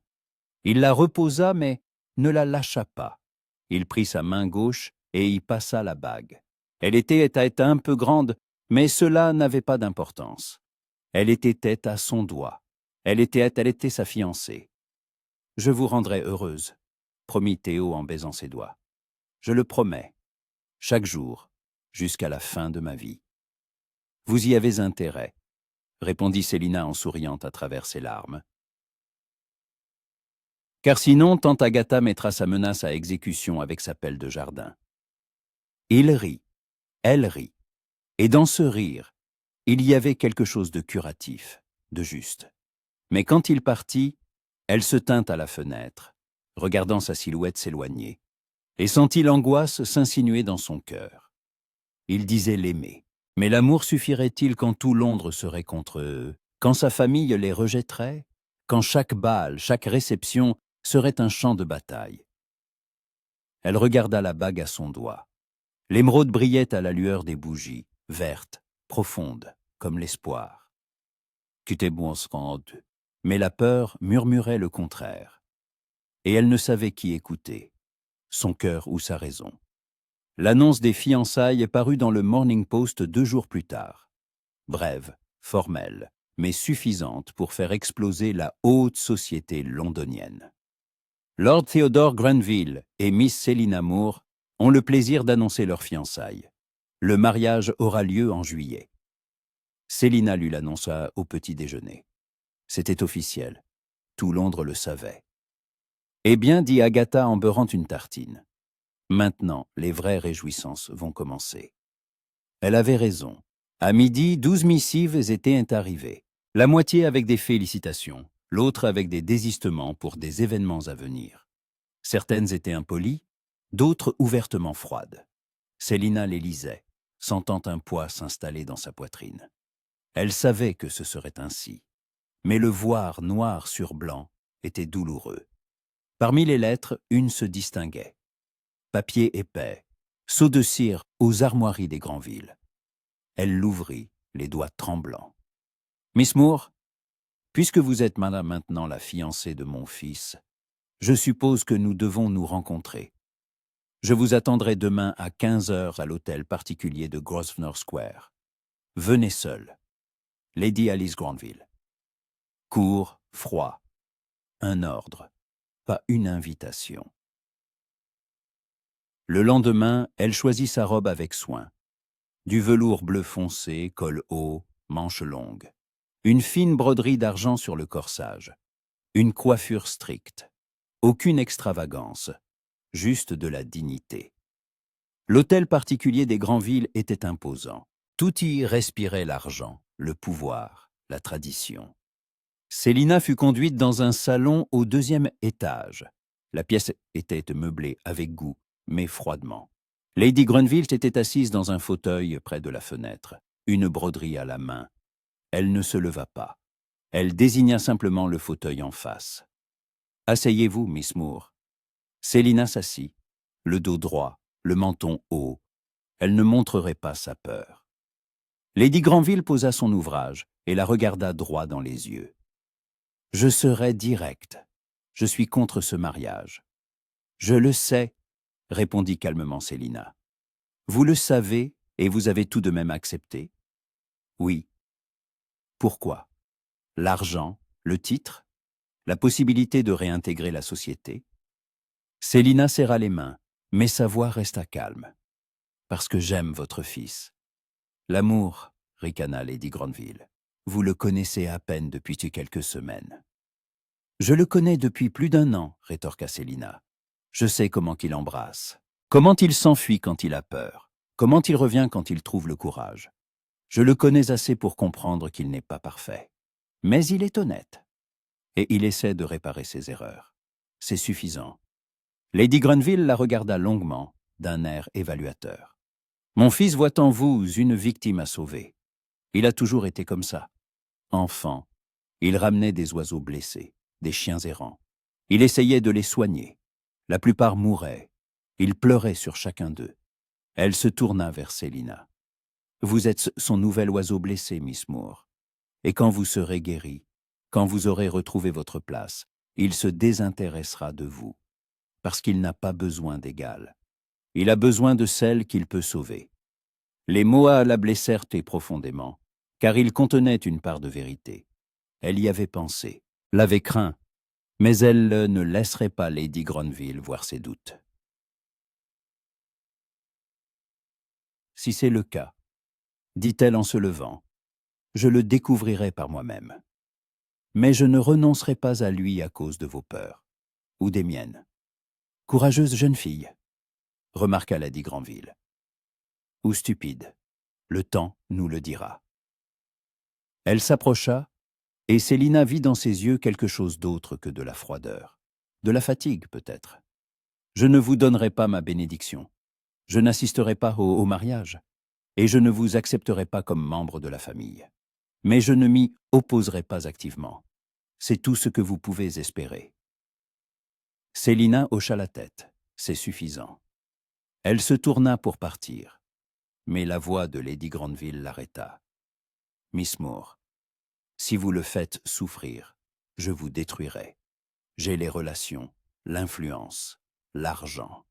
Il la reposa, mais ne la lâcha pas. Il prit sa main gauche et y passa la bague. Elle était un peu grande, mais cela n'avait pas d'importance. Elle était à son doigt. Elle était sa fiancée. « Je vous rendrai heureuse, » promit Théo en baisant ses doigts. « Je le promets, chaque jour, jusqu'à la fin de ma vie. »« Vous y avez intérêt, » répondit Célina en souriant à travers ses larmes. Car sinon, tante Agatha mettra sa menace à exécution avec sa pelle de jardin. Il rit, elle rit, et dans ce rire, il y avait quelque chose de curatif, de juste. Mais quand il partit, elle se tint à la fenêtre, regardant sa silhouette s'éloigner, et sentit l'angoisse s'insinuer dans son cœur. Il disait l'aimer, mais l'amour suffirait-il quand tout Londres serait contre eux, quand sa famille les rejetterait, quand chaque bal, chaque réception serait un champ de bataille? Elle regarda la bague à son doigt. L'émeraude brillait à la lueur des bougies, verte, profonde, comme l'espoir. « Tu t'es bon scande », mais la peur murmurait le contraire. Et elle ne savait qui écouter, son cœur ou sa raison. L'annonce des fiançailles parut dans le Morning Post 2 jours plus tard. Brève, formelle, mais suffisante pour faire exploser la haute société londonienne. Lord Theodore Granville et Miss Célina Moore ont le plaisir d'annoncer leurs fiançailles. Le mariage aura lieu en juillet. Célina lui l'annonça au petit déjeuner. C'était officiel. Tout Londres le savait. « Eh bien, dit Agatha en beurrant une tartine. Maintenant, les vraies réjouissances vont commencer. » Elle avait raison. À midi, 12 missives étaient arrivées. La moitié avec des félicitations, l'autre avec des désistements pour des événements à venir. Certaines étaient impolies, d'autres ouvertement froides. Célina les lisait, sentant un poids s'installer dans sa poitrine. Elle savait que ce serait ainsi. Mais le voir noir sur blanc était douloureux. Parmi les lettres, une se distinguait. Papier épais, seau de cire aux armoiries des Granville. Elle l'ouvrit, les doigts tremblants. « Miss Moore, puisque vous êtes maintenant la fiancée de mon fils, je suppose que nous devons nous rencontrer. Je vous attendrai demain à 15 heures à l'hôtel particulier de Grosvenor Square. Venez seul. Lady Alice Granville. » Court, froid. Un ordre, pas une invitation. Le lendemain, elle choisit sa robe avec soin. Du velours bleu foncé, col haut, manches longues. Une fine broderie d'argent sur le corsage. Une coiffure stricte. Aucune extravagance, juste de la dignité. L'hôtel particulier des Granville était imposant. Tout y respirait l'argent, le pouvoir, la tradition. Célina fut conduite dans un salon au 2e étage. La pièce était meublée avec goût, mais froidement. Lady Granville était assise dans un fauteuil près de la fenêtre, une broderie à la main. Elle ne se leva pas. Elle désigna simplement le fauteuil en face. « Asseyez-vous, Miss Moore. » Célina s'assit, le dos droit, le menton haut. Elle ne montrerait pas sa peur. Lady Granville posa son ouvrage et la regarda droit dans les yeux. « Je serai directe. Je suis contre ce mariage. »« Je le sais, » répondit calmement Célina. « Vous le savez et vous avez tout de même accepté ?»« Oui. » »« Pourquoi ? L'argent, le titre, la possibilité de réintégrer la société ?» Célina serra les mains, mais sa voix resta calme. « Parce que j'aime votre fils. »« L'amour, » ricana Lady Granville. « Vous le connaissez à peine depuis quelques semaines. »« Je le connais depuis plus d'1 an, » rétorqua Célina. « Je sais comment il embrasse, comment il s'enfuit quand il a peur, comment il revient quand il trouve le courage. Je le connais assez pour comprendre qu'il n'est pas parfait. Mais il est honnête. Et il essaie de réparer ses erreurs. C'est suffisant. » Lady Granville la regarda longuement, d'un air évaluateur. « Mon fils voit en vous une victime à sauver. Il a toujours été comme ça. Enfant, il ramenait des oiseaux blessés, des chiens errants. Il essayait de les soigner. La plupart mouraient. Il pleurait sur chacun d'eux. » Elle se tourna vers Célina. « Vous êtes son nouvel oiseau blessé, Miss Moore. Et quand vous serez guérie, quand vous aurez retrouvé votre place, il se désintéressera de vous. Parce qu'il n'a pas besoin d'égal. Il a besoin de celle qu'il peut sauver. » Les mots la blessèrent profondément, car ils contenaient une part de vérité. Elle y avait pensé, l'avait craint, mais elle ne laisserait pas Lady Granville voir ses doutes. « Si c'est le cas, » dit-elle en se levant, « je le découvrirai par moi-même. Mais je ne renoncerai pas à lui à cause de vos peurs, ou des miennes. Courageuse jeune fille, » remarqua Lady Granville. « Ou stupide, le temps nous le dira. » Elle s'approcha, et Célina vit dans ses yeux quelque chose d'autre que de la froideur, de la fatigue peut-être. « Je ne vous donnerai pas ma bénédiction. Je n'assisterai pas au mariage, et je ne vous accepterai pas comme membre de la famille. Mais je ne m'y opposerai pas activement. C'est tout ce que vous pouvez espérer. » Célina hocha la tête. C'est suffisant. Elle se tourna pour partir, mais la voix de Lady Granville l'arrêta. « Miss Moore, si vous le faites souffrir, je vous détruirai. J'ai les relations, l'influence, l'argent.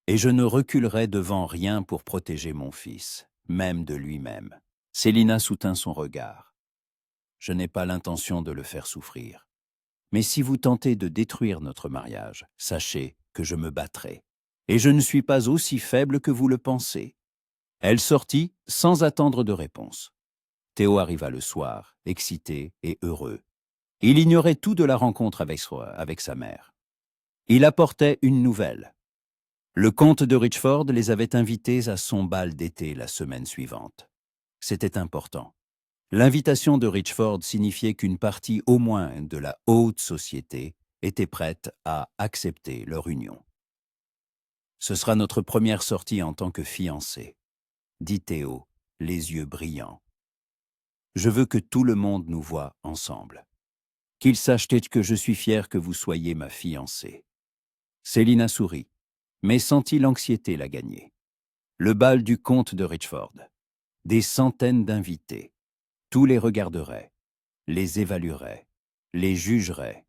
Et je ne reculerai devant rien pour protéger mon fils, même de lui-même. » Célina soutint son regard. « Je n'ai pas l'intention de le faire souffrir. Mais si vous tentez de détruire notre mariage, sachez que je me battrai. Et je ne suis pas aussi faible que vous le pensez. » Elle sortit sans attendre de réponse. Théo arriva le soir, excité et heureux. Il ignorait tout de la rencontre avec sa mère. Il apportait une nouvelle. Le comte de Richford les avait invités à son bal d'été la semaine suivante. C'était important. L'invitation de Richford signifiait qu'une partie au moins de la haute société était prête à accepter leur union. « Ce sera notre première sortie en tant que fiancés, » dit Théo, les yeux brillants. « Je veux que tout le monde nous voie ensemble. Qu'il sache que je suis fier que vous soyez ma fiancée. Célina sourit, mais sentit l'anxiété la gagner. Le bal du comte de Richford. Des centaines d'invités. Tous les regarderaient, les évalueraient, les jugeraient.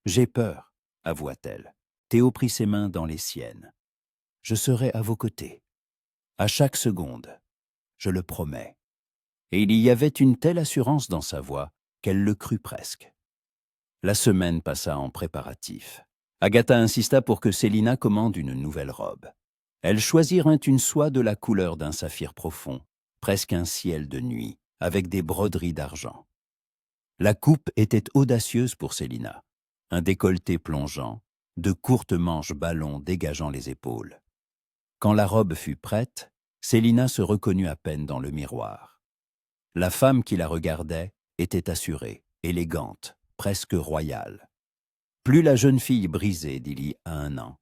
J'ai peur, avoua-t-elle. Théo prit ses mains dans les siennes. Je serai à vos côtés. À chaque seconde. Je le promets. Et il y avait une telle assurance dans sa voix qu'elle le crut presque. La semaine passa en préparatifs. Agatha insista pour que Célina commande une nouvelle robe. Elles choisirent une soie de la couleur d'un saphir profond, presque un ciel de nuit, avec des broderies d'argent. La coupe était audacieuse pour Célina, un décolleté plongeant, de courtes manches ballons dégageant les épaules. Quand la robe fut prête, Célina se reconnut à peine dans le miroir. La femme qui la regardait était assurée, élégante, presque royale. Plus la jeune fille brisée d'il y a 1 an,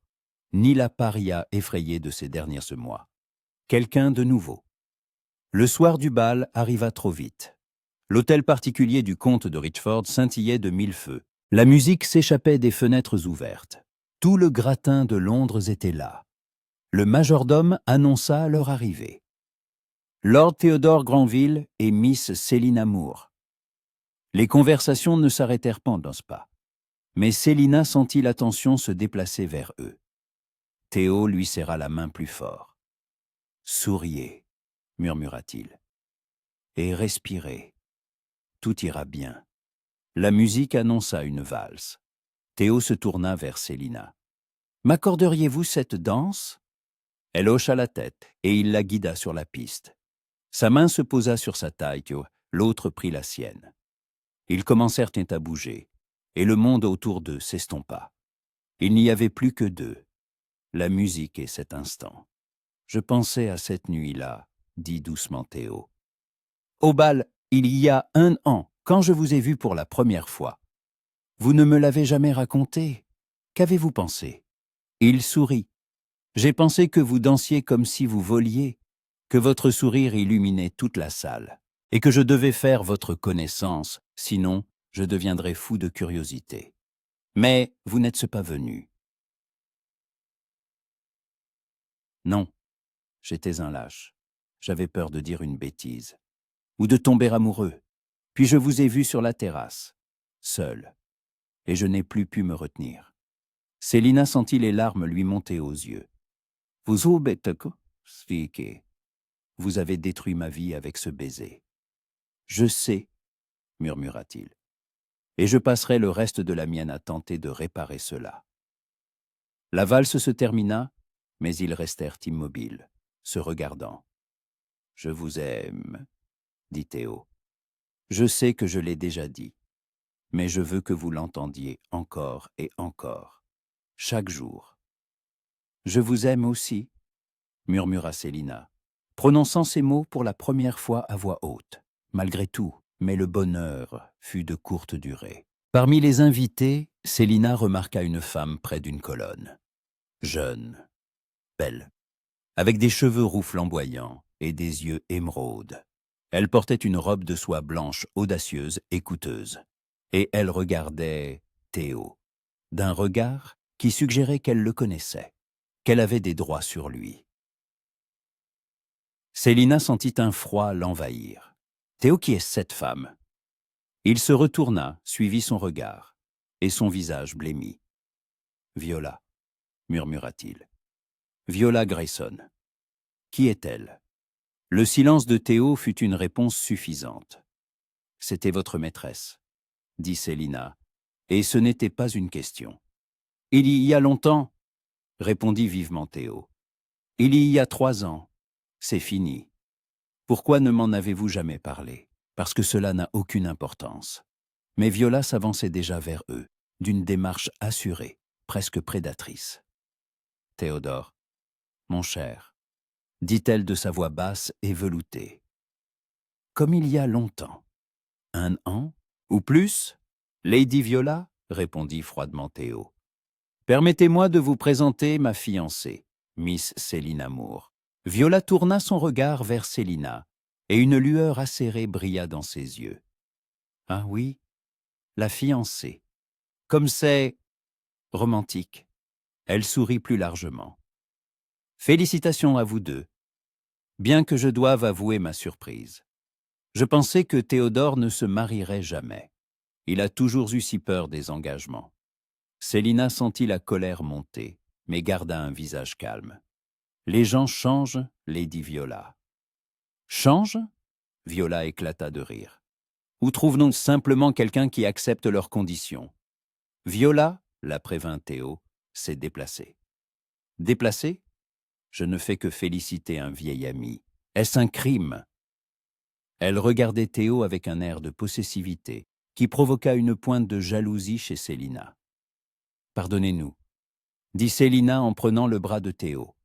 ni la paria effrayée de ces derniers mois. Quelqu'un de nouveau. Le soir du bal arriva trop vite. L'hôtel particulier du comte de Richford scintillait de 1000 feux. La musique s'échappait des fenêtres ouvertes. Tout le gratin de Londres était là. Le majordome annonça leur arrivée. Lord Théodore Granville et Miss Célina Moore. Les conversations ne s'arrêtèrent pas dans ce pas. Mais Célina sentit l'attention se déplacer vers eux. Théo lui serra la main plus fort. « Souriez », murmura-t-il, « et respirez. Tout ira bien. » La musique annonça une valse. Théo se tourna vers Célina. « M'accorderiez-vous cette danse ?» Elle hocha la tête et il la guida sur la piste. Sa main se posa sur sa taille, l'autre prit la sienne. Ils commencèrent à bouger, et le monde autour d'eux s'estompa. Il n'y avait plus que deux, la musique et cet instant. « Je pensais à cette nuit-là, » dit doucement Théo. « Au bal, il y a 1 an, quand je vous ai vu pour la première fois. Vous ne me l'avez jamais raconté. Qu'avez-vous pensé ?» Il sourit. « J'ai pensé que vous dansiez comme si vous voliez, que votre sourire illuminait toute la salle, et que je devais faire votre connaissance, sinon je deviendrais fou de curiosité. Mais vous n'êtes pas venu. » Non, j'étais un lâche. J'avais peur de dire une bêtise, ou de tomber amoureux. Puis je vous ai vu sur la terrasse, seul, et je n'ai plus pu me retenir. Célina sentit les larmes lui monter aux yeux. « Vous avez détruit ma vie avec ce baiser. »« Je sais, » murmura-t-il, « et je passerai le reste de la mienne à tenter de réparer cela. » La valse se termina, mais ils restèrent immobiles, se regardant. « Je vous aime, » dit Théo. « Je sais que je l'ai déjà dit, mais je veux que vous l'entendiez encore et encore, chaque jour. »« Je vous aime aussi, » murmura Célina, prononçant ces mots pour la première fois à voix haute. Malgré tout, mais le bonheur fut de courte durée. Parmi les invités, Célina remarqua une femme près d'une colonne. Jeune, belle, avec des cheveux roux flamboyants et des yeux émeraudes. Elle portait une robe de soie blanche audacieuse et coûteuse. Et elle regardait Théo, d'un regard qui suggérait qu'elle le connaissait, qu'elle avait des droits sur lui. Célina sentit un froid l'envahir. Théo, qui est cette femme? Il se retourna, suivit son regard, et son visage blêmit. Viola, murmura-t-il. Viola Grayson. Qui est-elle? Le silence de Théo fut une réponse suffisante. C'était votre maîtresse, dit Célina, et ce n'était pas une question. Il y a longtemps, répondit vivement Théo. Il y a 3 ans. C'est fini. Pourquoi ne m'en avez-vous jamais parlé? Parce que cela n'a aucune importance. Mais Viola s'avançait déjà vers eux, d'une démarche assurée, presque prédatrice. Théodore, mon cher, dit-elle de sa voix basse et veloutée. Comme il y a longtemps. 1 an? Ou plus? Lady Viola, répondit froidement Théo. Permettez-moi de vous présenter ma fiancée, Miss Célina Moore. Viola tourna son regard vers Célina, et une lueur acérée brilla dans ses yeux. Ah oui? la fiancée. Comme c'est romantique. Elle sourit plus largement. Félicitations à vous deux, bien que je doive avouer ma surprise. Je pensais que Théodore ne se marierait jamais. Il a toujours eu si peur des engagements. Célina sentit la colère monter, mais garda un visage calme. Les gens changent, Lady Viola. Change? Viola éclata de rire. Ou trouve-nous simplement quelqu'un qui accepte leurs conditions? Viola, la prévint Théo, s'est déplacée. Déplacée? Je ne fais que féliciter un vieil ami. Est-ce un crime? Elle regardait Théo avec un air de possessivité qui provoqua une pointe de jalousie chez Célina. Pardonnez-nous, dit Célina en prenant le bras de Théo.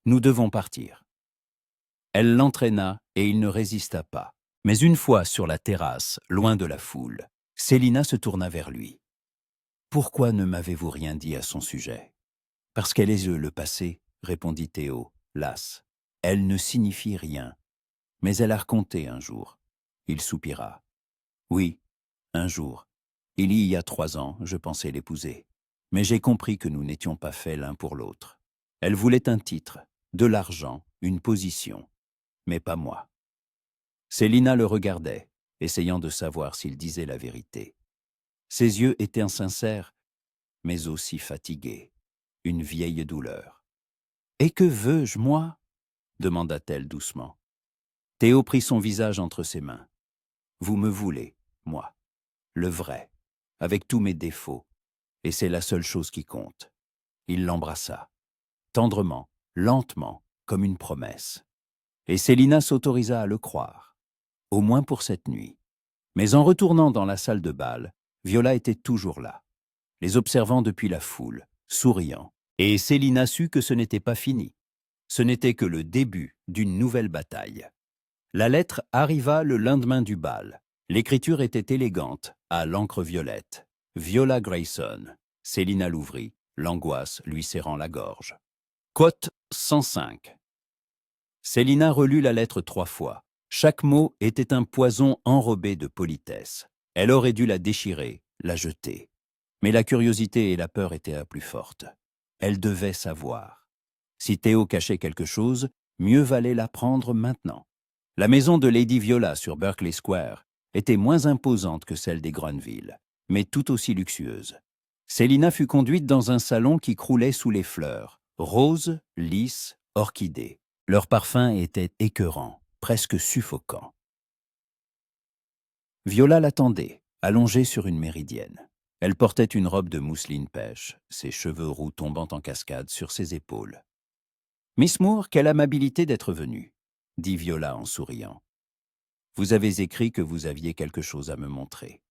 Nous devons partir. Elle l'entraîna et il ne résista pas. Mais une fois sur la terrasse, loin de la foule, Célina se tourna vers lui. Pourquoi ne m'avez-vous rien dit à son sujet? Parce qu'elle est le passé, répondit Théo, las. Elle ne signifie rien. Mais elle a raconté un jour. Il soupira. Oui, un jour. Il y a 3 ans, je pensais l'épouser. Mais j'ai compris que nous n'étions pas faits l'un pour l'autre. Elle voulait un titre, de l'argent, une position. Mais pas moi. Célina le regardait, essayant de savoir s'il disait la vérité. Ses yeux étaient insincères, mais aussi fatigués. Une vieille douleur. « Et que veux-je, moi » demanda-t-elle doucement. Théo prit son visage entre ses mains. « Vous me voulez, moi, le vrai, avec tous mes défauts, et c'est la seule chose qui compte. » Il l'embrassa, tendrement, lentement, comme une promesse. Et Célina s'autorisa à le croire, au moins pour cette nuit. Mais en retournant dans la salle de bal, Viola était toujours là, les observant depuis la foule, souriant. Et Célina sut que ce n'était pas fini. Ce n'était que le début d'une nouvelle bataille. La lettre arriva le lendemain du bal. L'écriture était élégante, à l'encre violette. Viola Grayson. Célina l'ouvrit, l'angoisse lui serrant la gorge. Cote 105. Célina relut la lettre 3 fois. Chaque mot était un poison enrobé de politesse. Elle aurait dû la déchirer, la jeter. Mais la curiosité et la peur étaient à plus forte. Elle devait savoir. Si Théo cachait quelque chose, mieux valait l'apprendre maintenant. La maison de Lady Viola sur Berkeley Square était moins imposante que celle des Grenville, mais tout aussi luxueuse. Célina fut conduite dans un salon qui croulait sous les fleurs, roses, lys, orchidées. Leur parfum était écœurant, presque suffocant. Viola l'attendait, allongée sur une méridienne. Elle portait une robe de mousseline pêche, ses cheveux roux tombant en cascade sur ses épaules. « Miss Moore, quelle amabilité d'être venue » dit Viola en souriant. « Vous avez écrit que vous aviez quelque chose à me montrer. »«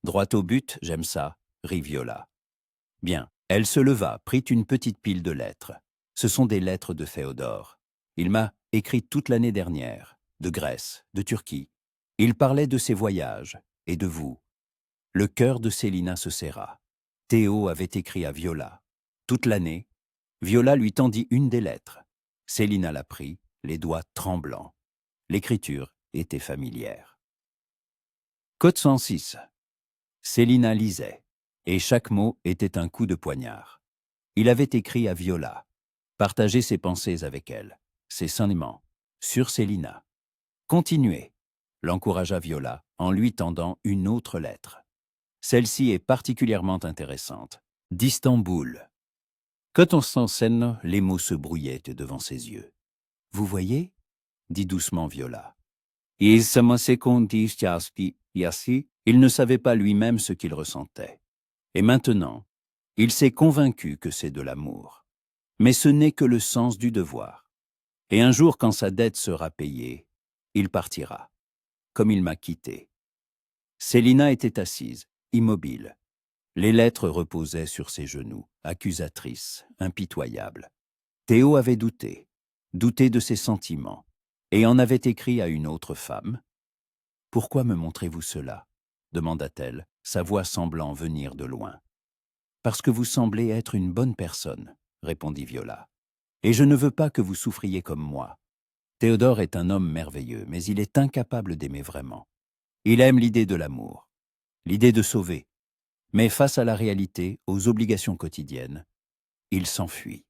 Droit au but, j'aime ça » rit Viola. « Bien. » Elle se leva, prit une petite pile de lettres. Ce sont des lettres de Théodore. Il m'a écrit toute l'année dernière, de Grèce, de Turquie. Il parlait de ses voyages et de vous. Le cœur de Célina se serra. Théo avait écrit à Viola. Toute l'année, Viola lui tendit une des lettres. Célina la prit, les doigts tremblants. L'écriture était familière. Code 106. Célina lisait, et chaque mot était un coup de poignard. Il avait écrit à Viola, partagé ses pensées avec elle, ses sentiments, sur Célina. Continuez, l'encouragea Viola en lui tendant une autre lettre. Celle-ci est particulièrement intéressante. D'Istanbul. Quand on s'enseigne, les mots se brouillaient devant ses yeux. « Vous voyez » dit doucement Viola. Il ne savait pas lui-même ce qu'il ressentait. Et maintenant, il s'est convaincu que c'est de l'amour. Mais ce n'est que le sens du devoir. Et un jour, quand sa dette sera payée, il partira, comme il m'a quitté. Célina était assise, immobile. Les lettres reposaient sur ses genoux, accusatrices, impitoyables. Théo avait douté de ses sentiments, et en avait écrit à une autre femme. « Pourquoi me montrez-vous cela » demanda-t-elle, sa voix semblant venir de loin. « Parce que vous semblez être une bonne personne, » répondit Viola. « Et je ne veux pas que vous souffriez comme moi. Théodore est un homme merveilleux, mais il est incapable d'aimer vraiment. Il aime l'idée de l'amour. l'idée de sauver. Mais face à la réalité, aux obligations quotidiennes, il s'enfuit.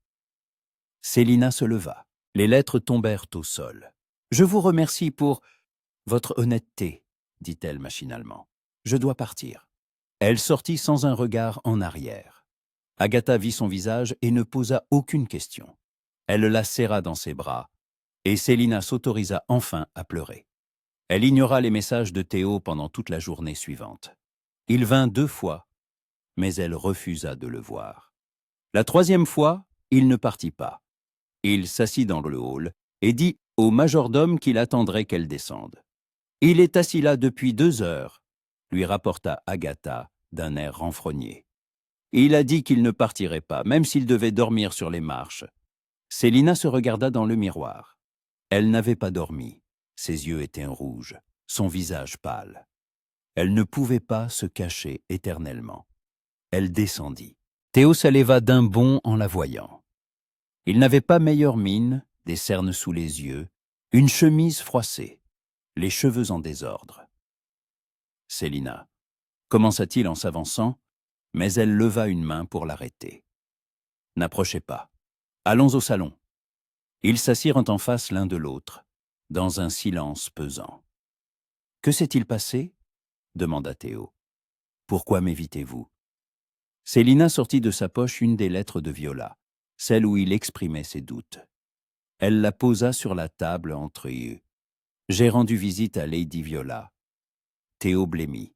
Célina se leva. Les lettres tombèrent au sol. « Je vous remercie pour votre honnêteté, dit-elle machinalement. Je dois partir. » Elle sortit sans un regard en arrière. Agatha vit son visage et ne posa aucune question. Elle la serra dans ses bras, et Célina s'autorisa enfin à pleurer. Elle ignora les messages de Théo pendant toute la journée suivante. Il vint 2 fois, mais elle refusa de le voir. La 3e fois, il ne partit pas. Il s'assit dans le hall et dit au majordome qu'il attendrait qu'elle descende. « Il est assis là depuis 2 heures », lui rapporta Agatha d'un air renfrogné. « Il a dit qu'il ne partirait pas, même s'il devait dormir sur les marches. » Célina se regarda dans le miroir. Elle n'avait pas dormi. Ses yeux étaient rouges, son visage pâle. Elle ne pouvait pas se cacher éternellement. Elle descendit. Théo s'éleva d'un bond en la voyant. Il n'avait pas meilleure mine, des cernes sous les yeux, une chemise froissée, les cheveux en désordre. « Célina » commença-t-il en s'avançant, mais elle leva une main pour l'arrêter. « N'approchez pas. Allons au salon. » Ils s'assirent en face l'un de l'autre, dans un silence pesant. « Que s'est-il passé ?» demanda Théo. « Pourquoi m'évitez-vous » Célina sortit de sa poche une des lettres de Viola, celle où il exprimait ses doutes. Elle la posa sur la table entre eux. « J'ai rendu visite à Lady Viola. » Théo blêmit.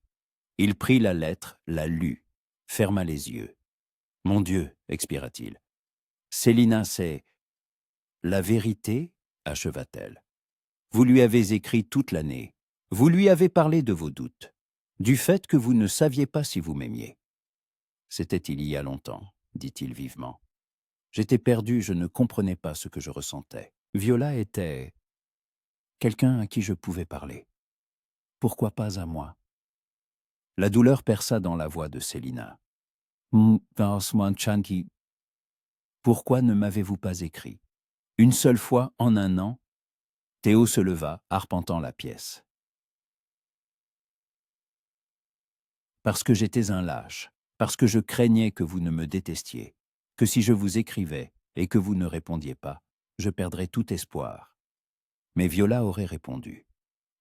Il prit la lettre, la lut, ferma les yeux. « Mon Dieu » expira-t-il. « Célina, c'est... » « La vérité » acheva-t-elle. « Vous lui avez écrit toute l'année. Vous lui avez parlé de vos doutes, du fait que vous ne saviez pas si vous m'aimiez. »« C'était il y a longtemps, » dit-il vivement. « J'étais perdu, je ne comprenais pas ce que je ressentais. Viola était... quelqu'un à qui je pouvais parler. Pourquoi pas à moi ?» La douleur perça dans la voix de Célina. « Pourquoi ne m'avez-vous pas écrit ? Une seule fois en un an ?» Théo se leva, arpentant la pièce. « Parce que j'étais un lâche, parce que je craignais que vous ne me détestiez, que si je vous écrivais et que vous ne répondiez pas, je perdrais tout espoir. » Mais Viola aurait répondu.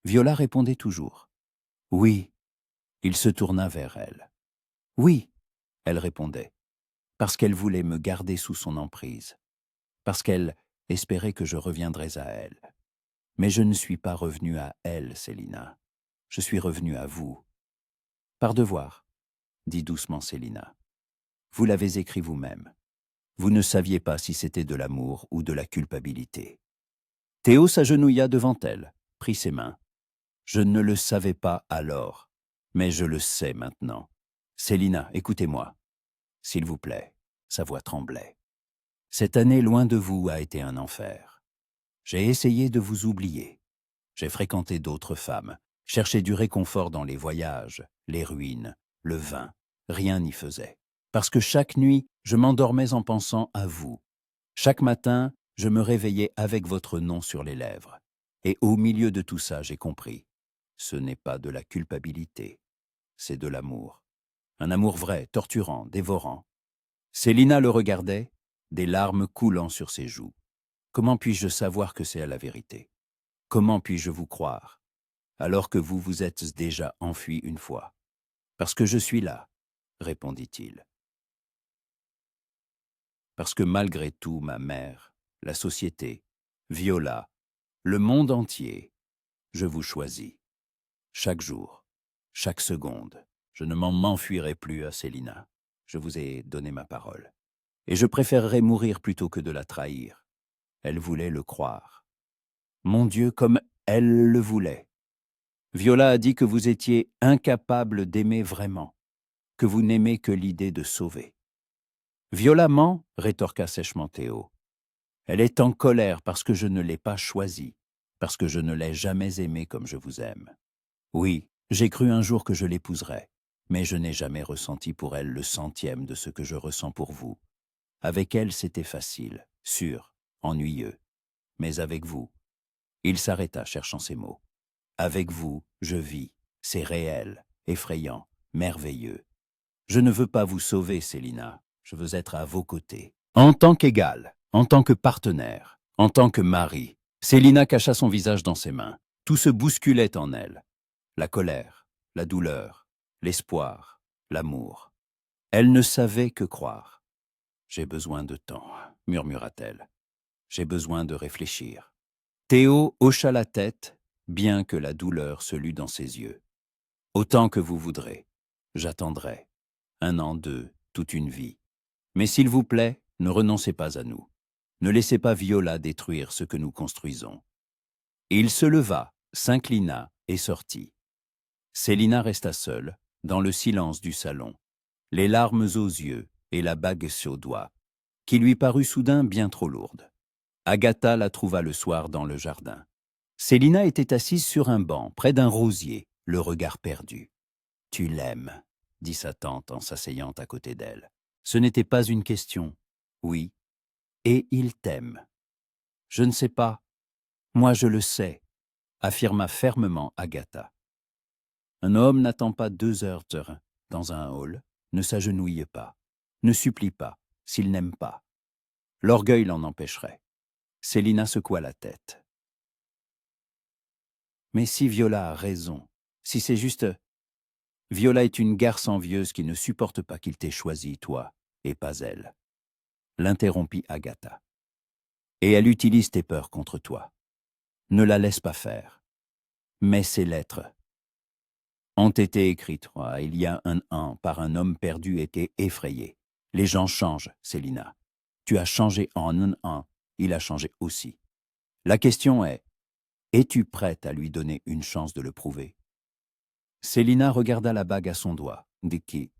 Viola répondait toujours. « Oui. » Il se tourna vers elle. « Oui. » Elle répondait, parce qu'elle voulait me garder sous son emprise, parce qu'elle espérait que je reviendrais à elle. Mais je ne suis pas revenu à elle, Célina. Je suis revenu à vous. Par devoir, dit doucement Célina. Vous l'avez écrit vous-même. Vous ne saviez pas si c'était de l'amour ou de la culpabilité. Théo s'agenouilla devant elle, prit ses mains. Je ne le savais pas alors, mais je le sais maintenant. Célina, écoutez-moi. S'il vous plaît, sa voix tremblait. Cette année loin de vous a été un enfer. J'ai essayé de vous oublier. J'ai fréquenté d'autres femmes, cherché du réconfort dans les voyages, les ruines, le vin. Rien n'y faisait. Parce que chaque nuit, je m'endormais en pensant à vous. Chaque matin, je me réveillais avec votre nom sur les lèvres. Et au milieu de tout ça, j'ai compris. Ce n'est pas de la culpabilité, c'est de l'amour. Un amour vrai, torturant, dévorant. Célina le regardait, des larmes coulant sur ses joues. Comment puis-je savoir que c'est la vérité ? Comment puis-je vous croire, alors que vous vous êtes déjà enfui une fois ? Parce que je suis là, répondit-il. Parce que malgré tout, ma mère, la société, Viola, le monde entier, je vous choisis. Chaque jour, chaque seconde, je ne m'enfuirai plus à Célina. Je vous ai donné ma parole. Et je préférerais mourir plutôt que de la trahir. Elle voulait le croire. Mon Dieu, comme elle le voulait. Viola a dit que vous étiez incapable d'aimer vraiment, que vous n'aimez que l'idée de sauver. Violemment, rétorqua sèchement Théo. Elle est en colère parce que je ne l'ai pas choisie, parce que je ne l'ai jamais aimée comme je vous aime. Oui, j'ai cru un jour que je l'épouserais, mais je n'ai jamais ressenti pour elle le centième de ce que je ressens pour vous. Avec elle, c'était facile, sûr, ennuyeux. Mais avec vous, il s'arrêta cherchant ses mots. Avec vous, je vis, c'est réel, effrayant, merveilleux. Je ne veux pas vous sauver, Célina, je veux être à vos côtés. En tant qu'égale, en tant que partenaire, en tant que mari, Célina cacha son visage dans ses mains. Tout se bousculait en elle. La colère, la douleur, l'espoir, l'amour. Elle ne savait que croire. « J'ai besoin de temps », murmura-t-elle. « J'ai besoin de réfléchir. » Théo hocha la tête, bien que la douleur se lût dans ses yeux. « Autant que vous voudrez. J'attendrai. 1 an, 2, toute une vie. Mais s'il vous plaît, ne renoncez pas à nous. Ne laissez pas Viola détruire ce que nous construisons. » Il se leva, s'inclina et sortit. Célina resta seule, dans le silence du salon, les larmes aux yeux et la bague au doigt, qui lui parut soudain bien trop lourde. Agatha la trouva le soir dans le jardin. Célina était assise sur un banc, près d'un rosier, le regard perdu. « Tu l'aimes », dit sa tante en s'asseyant à côté d'elle. « Ce n'était pas une question. Oui. Et il t'aime. »« Je ne sais pas. Moi, je le sais, » affirma fermement Agatha. Un homme n'attend pas 2 heures dans un hall, ne s'agenouille pas, ne supplie pas, s'il n'aime pas. L'orgueil l'en empêcherait. Célina secoua la tête. Mais si Viola a raison, si c'est juste... Viola est une garce envieuse qui ne supporte pas qu'il t'ait choisi, toi, et pas elle. L'interrompit Agatha. Et elle utilise tes peurs contre toi. Ne la laisse pas faire. Mais ces lettres ont été écrites, il y a 1 an, par un homme perdu et t'es effrayé. Les gens changent, Célina. Tu as changé en 1 an, il a changé aussi. La question est, es-tu prête à lui donner une chance de le prouver? Célina regarda la bague à son doigt. De qui?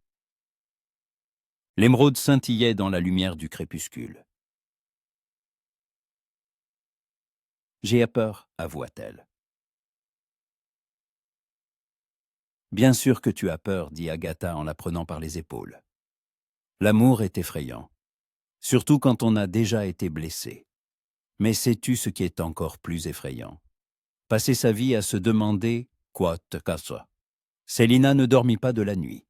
L'émeraude scintillait dans la lumière du crépuscule. J'ai peur, avoua-t-elle. Bien sûr que tu as peur, dit Agatha en la prenant par les épaules. L'amour est effrayant, surtout quand on a déjà été blessé. Mais sais-tu ce qui est encore plus effrayant? Passer sa vie à se demander « quoi te casse ?» Célina ne dormit pas de la nuit.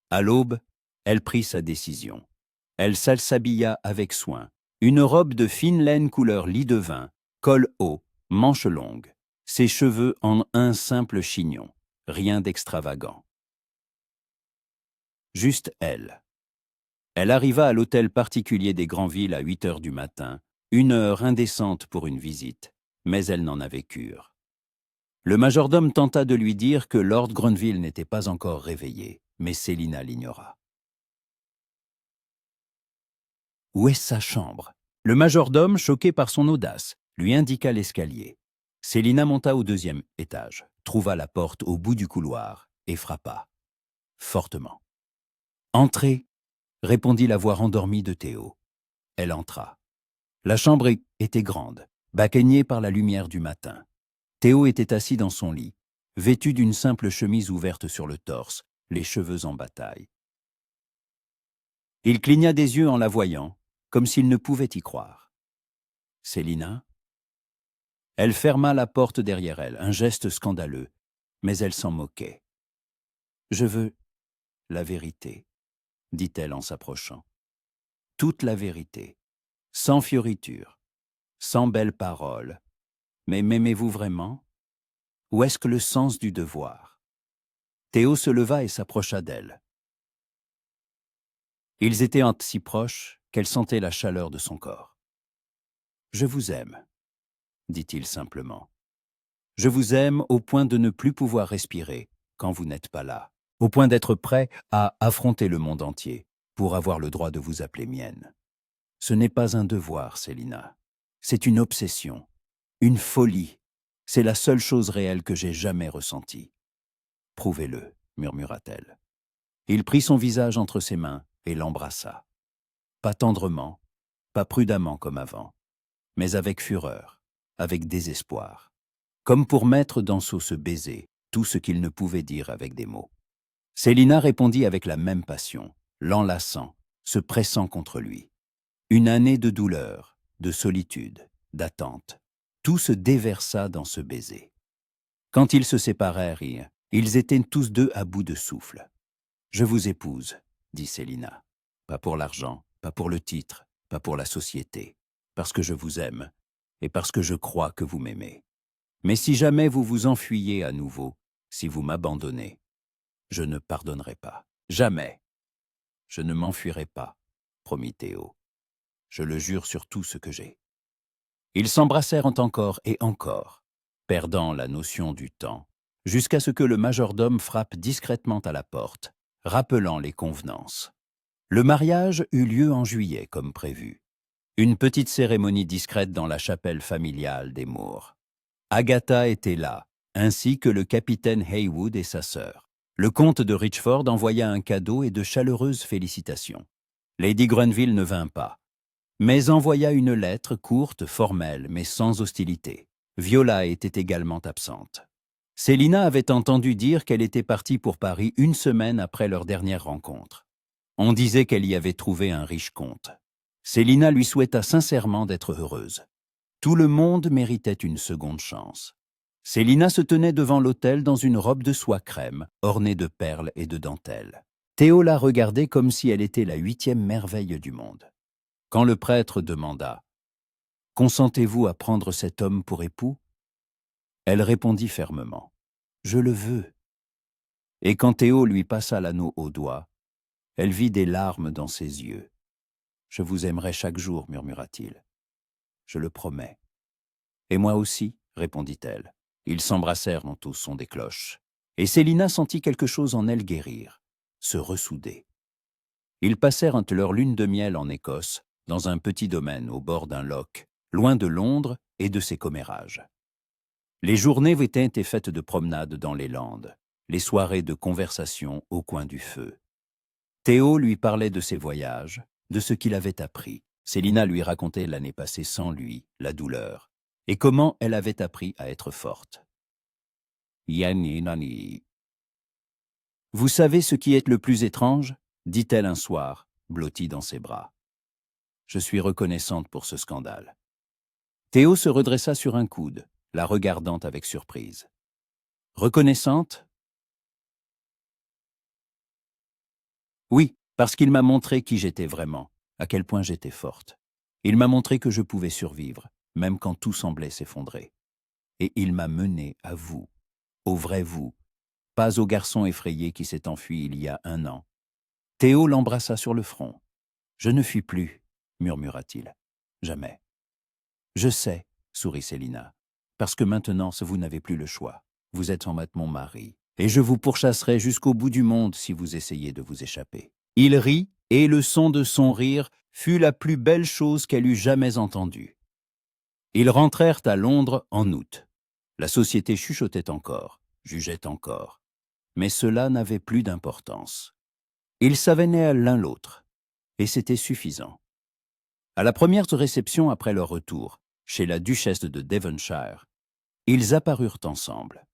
À l'aube, elle prit sa décision. Elle s'habilla avec soin. Une robe de fine laine couleur lit de vin, col haut, manches longues. Ses cheveux en un simple chignon. Rien d'extravagant. Juste elle. Elle arriva à l'hôtel particulier des Granville à 8 heures du matin, 1 heure indécente pour une visite, mais elle n'en avait cure. Le majordome tenta de lui dire que Lord Grenville n'était pas encore réveillé, mais Célina l'ignora. Où est sa chambre? Le majordome, choqué par son audace, lui indiqua l'escalier. Célina monta au 2e étage, trouva la porte au bout du couloir et frappa. Fortement. « Entrez !» répondit la voix rendormie de Théo. Elle entra. La chambre était grande, bacaignée par la lumière du matin. Théo était assis dans son lit, vêtu d'une simple chemise ouverte sur le torse, les cheveux en bataille. Il cligna des yeux en la voyant, comme s'il ne pouvait y croire. « Célina ?» Elle ferma la porte derrière elle, un geste scandaleux, mais elle s'en moquait. « Je veux la vérité, » dit-elle en s'approchant. « Toute la vérité, sans fioriture, sans belles paroles. Mais m'aimez-vous vraiment? Ou est-ce que le sens du devoir ?» Théo se leva et s'approcha d'elle. Ils étaient si proches qu'elle sentait la chaleur de son corps. « Je vous aime, » dit-il simplement. « Je vous aime au point de ne plus pouvoir respirer quand vous n'êtes pas là, au point d'être prêt à affronter le monde entier pour avoir le droit de vous appeler mienne. Ce n'est pas un devoir, Célina. C'est une obsession, une folie. C'est la seule chose réelle que j'ai jamais ressentie. »« Prouvez-le, » murmura-t-elle. Il prit son visage entre ses mains et l'embrassa. Pas tendrement, pas prudemment comme avant, mais avec fureur, avec désespoir, comme pour mettre dans ce baiser tout ce qu'il ne pouvait dire avec des mots. Célina répondit avec la même passion, l'enlaçant, se pressant contre lui. Une année de douleur, de solitude, d'attente, tout se déversa dans ce baiser. Quand ils se séparèrent, ils étaient tous deux à bout de souffle. Je vous épouse, dit Célina. Pas pour l'argent, pas pour le titre, pas pour la société, parce que je vous aime et parce que je crois que vous m'aimez. Mais si jamais vous vous enfuyez à nouveau, si vous m'abandonnez, je ne pardonnerai pas. Jamais. Je ne m'enfuirai pas, promit Théo. Je le jure sur tout ce que j'ai. Ils s'embrassèrent encore et encore, perdant la notion du temps, jusqu'à ce que le majordome frappe discrètement à la porte, rappelant les convenances. Le mariage eut lieu en juillet, comme prévu. Une petite cérémonie discrète dans la chapelle familiale des Moore. Agatha était là, ainsi que le capitaine Haywood et sa sœur. Le comte de Richford envoya un cadeau et de chaleureuses félicitations. Lady Grenville ne vint pas, mais envoya une lettre courte, formelle, mais sans hostilité. Viola était également absente. Célina avait entendu dire qu'elle était partie pour Paris une semaine après leur dernière rencontre. On disait qu'elle y avait trouvé un riche comte. Célina lui souhaita sincèrement d'être heureuse. Tout le monde méritait une seconde chance. Célina se tenait devant l'autel dans une robe de soie crème, ornée de perles et de dentelles. Théo la regardait comme si elle était la 8e merveille du monde. Quand le prêtre demanda « Consentez-vous à prendre cet homme pour époux ?» Elle répondit fermement « Je le veux. » Et quand Théo lui passa l'anneau au doigt, elle vit des larmes dans ses yeux. « Je vous aimerai chaque jour, murmura-t-il. Je le promets. » Et moi aussi, répondit-elle. Ils s'embrassèrent dans tout son des cloches. Et Célina sentit quelque chose en elle guérir, se ressouder. Ils passèrent leur lune de miel en Écosse, dans un petit domaine au bord d'un loch, loin de Londres et de ses commérages. Les journées étaient faites de promenades dans les landes, les soirées de conversation au coin du feu. Théo lui parlait de ses voyages, de ce qu'il avait appris. Célina lui racontait l'année passée sans lui, la douleur, et comment elle avait appris à être forte. Yanni nani. Vous savez ce qui est le plus étrange ? Dit-elle un soir, blottie dans ses bras. Je suis reconnaissante pour ce scandale. Théo se redressa sur un coude, la regardant avec surprise. Reconnaissante ? Oui, parce qu'il m'a montré qui j'étais vraiment, à quel point j'étais forte. Il m'a montré que je pouvais survivre, même quand tout semblait s'effondrer. Et il m'a menée à vous, au vrai vous, pas au garçon effrayé qui s'est enfui il y a 1 an. Théo l'embrassa sur le front. « Je ne fuis plus, » murmura-t-il. « Jamais. »« Je sais, » sourit Célina, « parce que maintenant, vous n'avez plus le choix. Vous êtes en maître mon mari, et je vous pourchasserai jusqu'au bout du monde si vous essayez de vous échapper. » Il rit, et le son de son rire fut la plus belle chose qu'elle eût jamais entendue. Ils rentrèrent à Londres en août. La société chuchotait encore, jugeait encore. Mais cela n'avait plus d'importance. Ils s'avenaient l'un l'autre, et c'était suffisant. À la première réception après leur retour, chez la duchesse de Devonshire, ils apparurent ensemble.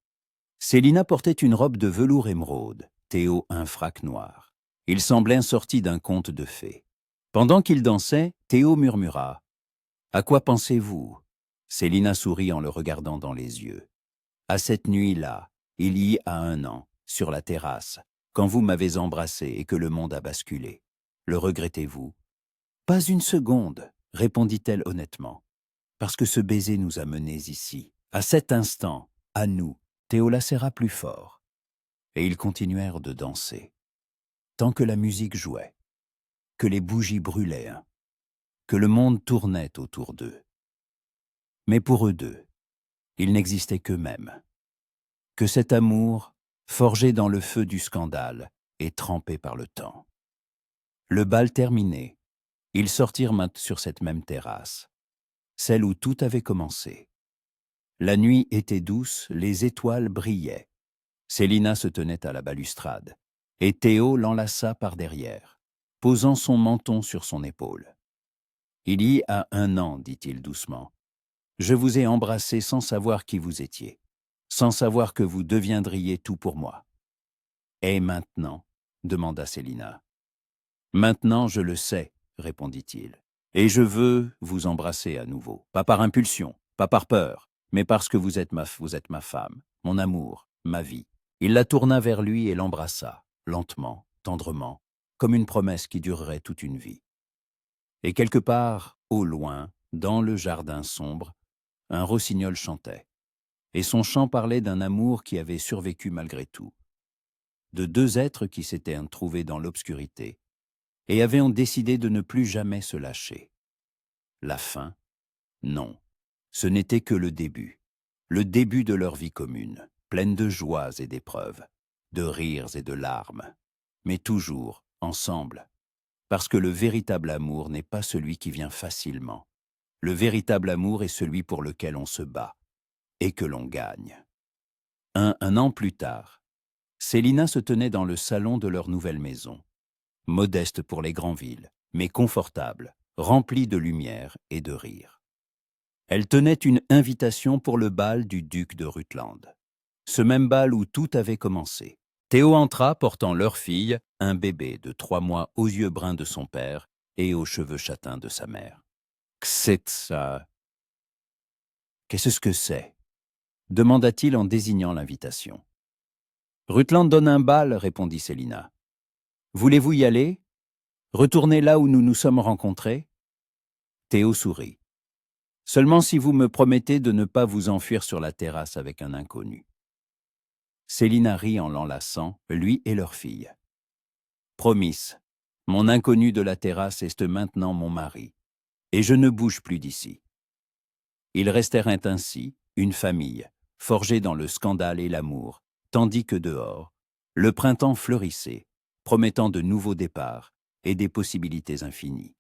Célina portait une robe de velours émeraude, Théo un frac noir. Ils semblaient sortis d'un conte de fées. Pendant qu'ils dansaient, Théo murmura « À quoi pensez-vous » Célina sourit en le regardant dans les yeux. « À cette nuit-là, il y a 1 an, sur la terrasse, quand vous m'avez embrassé et que le monde a basculé. Le regrettez-vous » ? « Pas une seconde, » répondit-elle honnêtement, « parce que ce baiser nous a menés ici. À cet instant, à nous, Théo la serra plus fort. » Et ils continuèrent de danser, tant que la musique jouait, que les bougies brûlaient, que le monde tournait autour d'eux. Mais pour eux deux, ils n'existaient qu'eux-mêmes, que cet amour, forgé dans le feu du scandale et trempé par le temps. Le bal terminé, ils sortirent sur cette même terrasse, celle où tout avait commencé. La nuit était douce, les étoiles brillaient. Célina se tenait à la balustrade, et Théo l'enlaça par derrière, posant son menton sur son épaule. « Il y a 1 an, dit-il doucement, je vous ai embrassé sans savoir qui vous étiez, sans savoir que vous deviendriez tout pour moi. » « Et maintenant ?» demanda Célina. « Maintenant, je le sais, » répondit-il. « Et je veux vous embrasser à nouveau, pas par impulsion, pas par peur, mais parce que vous êtes ma femme, mon amour, ma vie. » Il la tourna vers lui et l'embrassa, lentement, tendrement, comme une promesse qui durerait toute une vie. Et quelque part, au loin, dans le jardin sombre, un rossignol chantait. Et son chant parlait d'un amour qui avait survécu malgré tout, de deux êtres qui s'étaient trouvés dans l'obscurité et avaient décidé de ne plus jamais se lâcher. La fin? Non, ce n'était que le début de leur vie commune, pleine de joies et d'épreuves, de rires et de larmes, mais toujours ensemble, parce que le véritable amour n'est pas celui qui vient facilement. Le véritable amour est celui pour lequel on se bat et que l'on gagne. Un an plus tard, Célina se tenait dans le salon de leur nouvelle maison, modeste pour les grandes villes, mais confortable, remplie de lumière et de rire. Elle tenait une invitation pour le bal du duc de Rutland, ce même bal où tout avait commencé. Théo entra portant leur fille, un bébé de 3 mois aux yeux bruns de son père et aux cheveux châtains de sa mère. « C'est ça. Qu'est-ce que c'est ?» demanda-t-il en désignant l'invitation. « Rutland donne un bal, répondit Célina. Voulez-vous y aller? Retournez là où nous nous sommes rencontrés? Théo sourit. Seulement si vous me promettez de ne pas vous enfuir sur la terrasse avec un inconnu. Célina rit en l'enlaçant, lui et leur fille. Promis, mon inconnu de la terrasse est maintenant mon mari, et je ne bouge plus d'ici. Ils restèrent ainsi, une famille, forgée dans le scandale et l'amour, tandis que dehors, le printemps fleurissait, promettant de nouveaux départs et des possibilités infinies.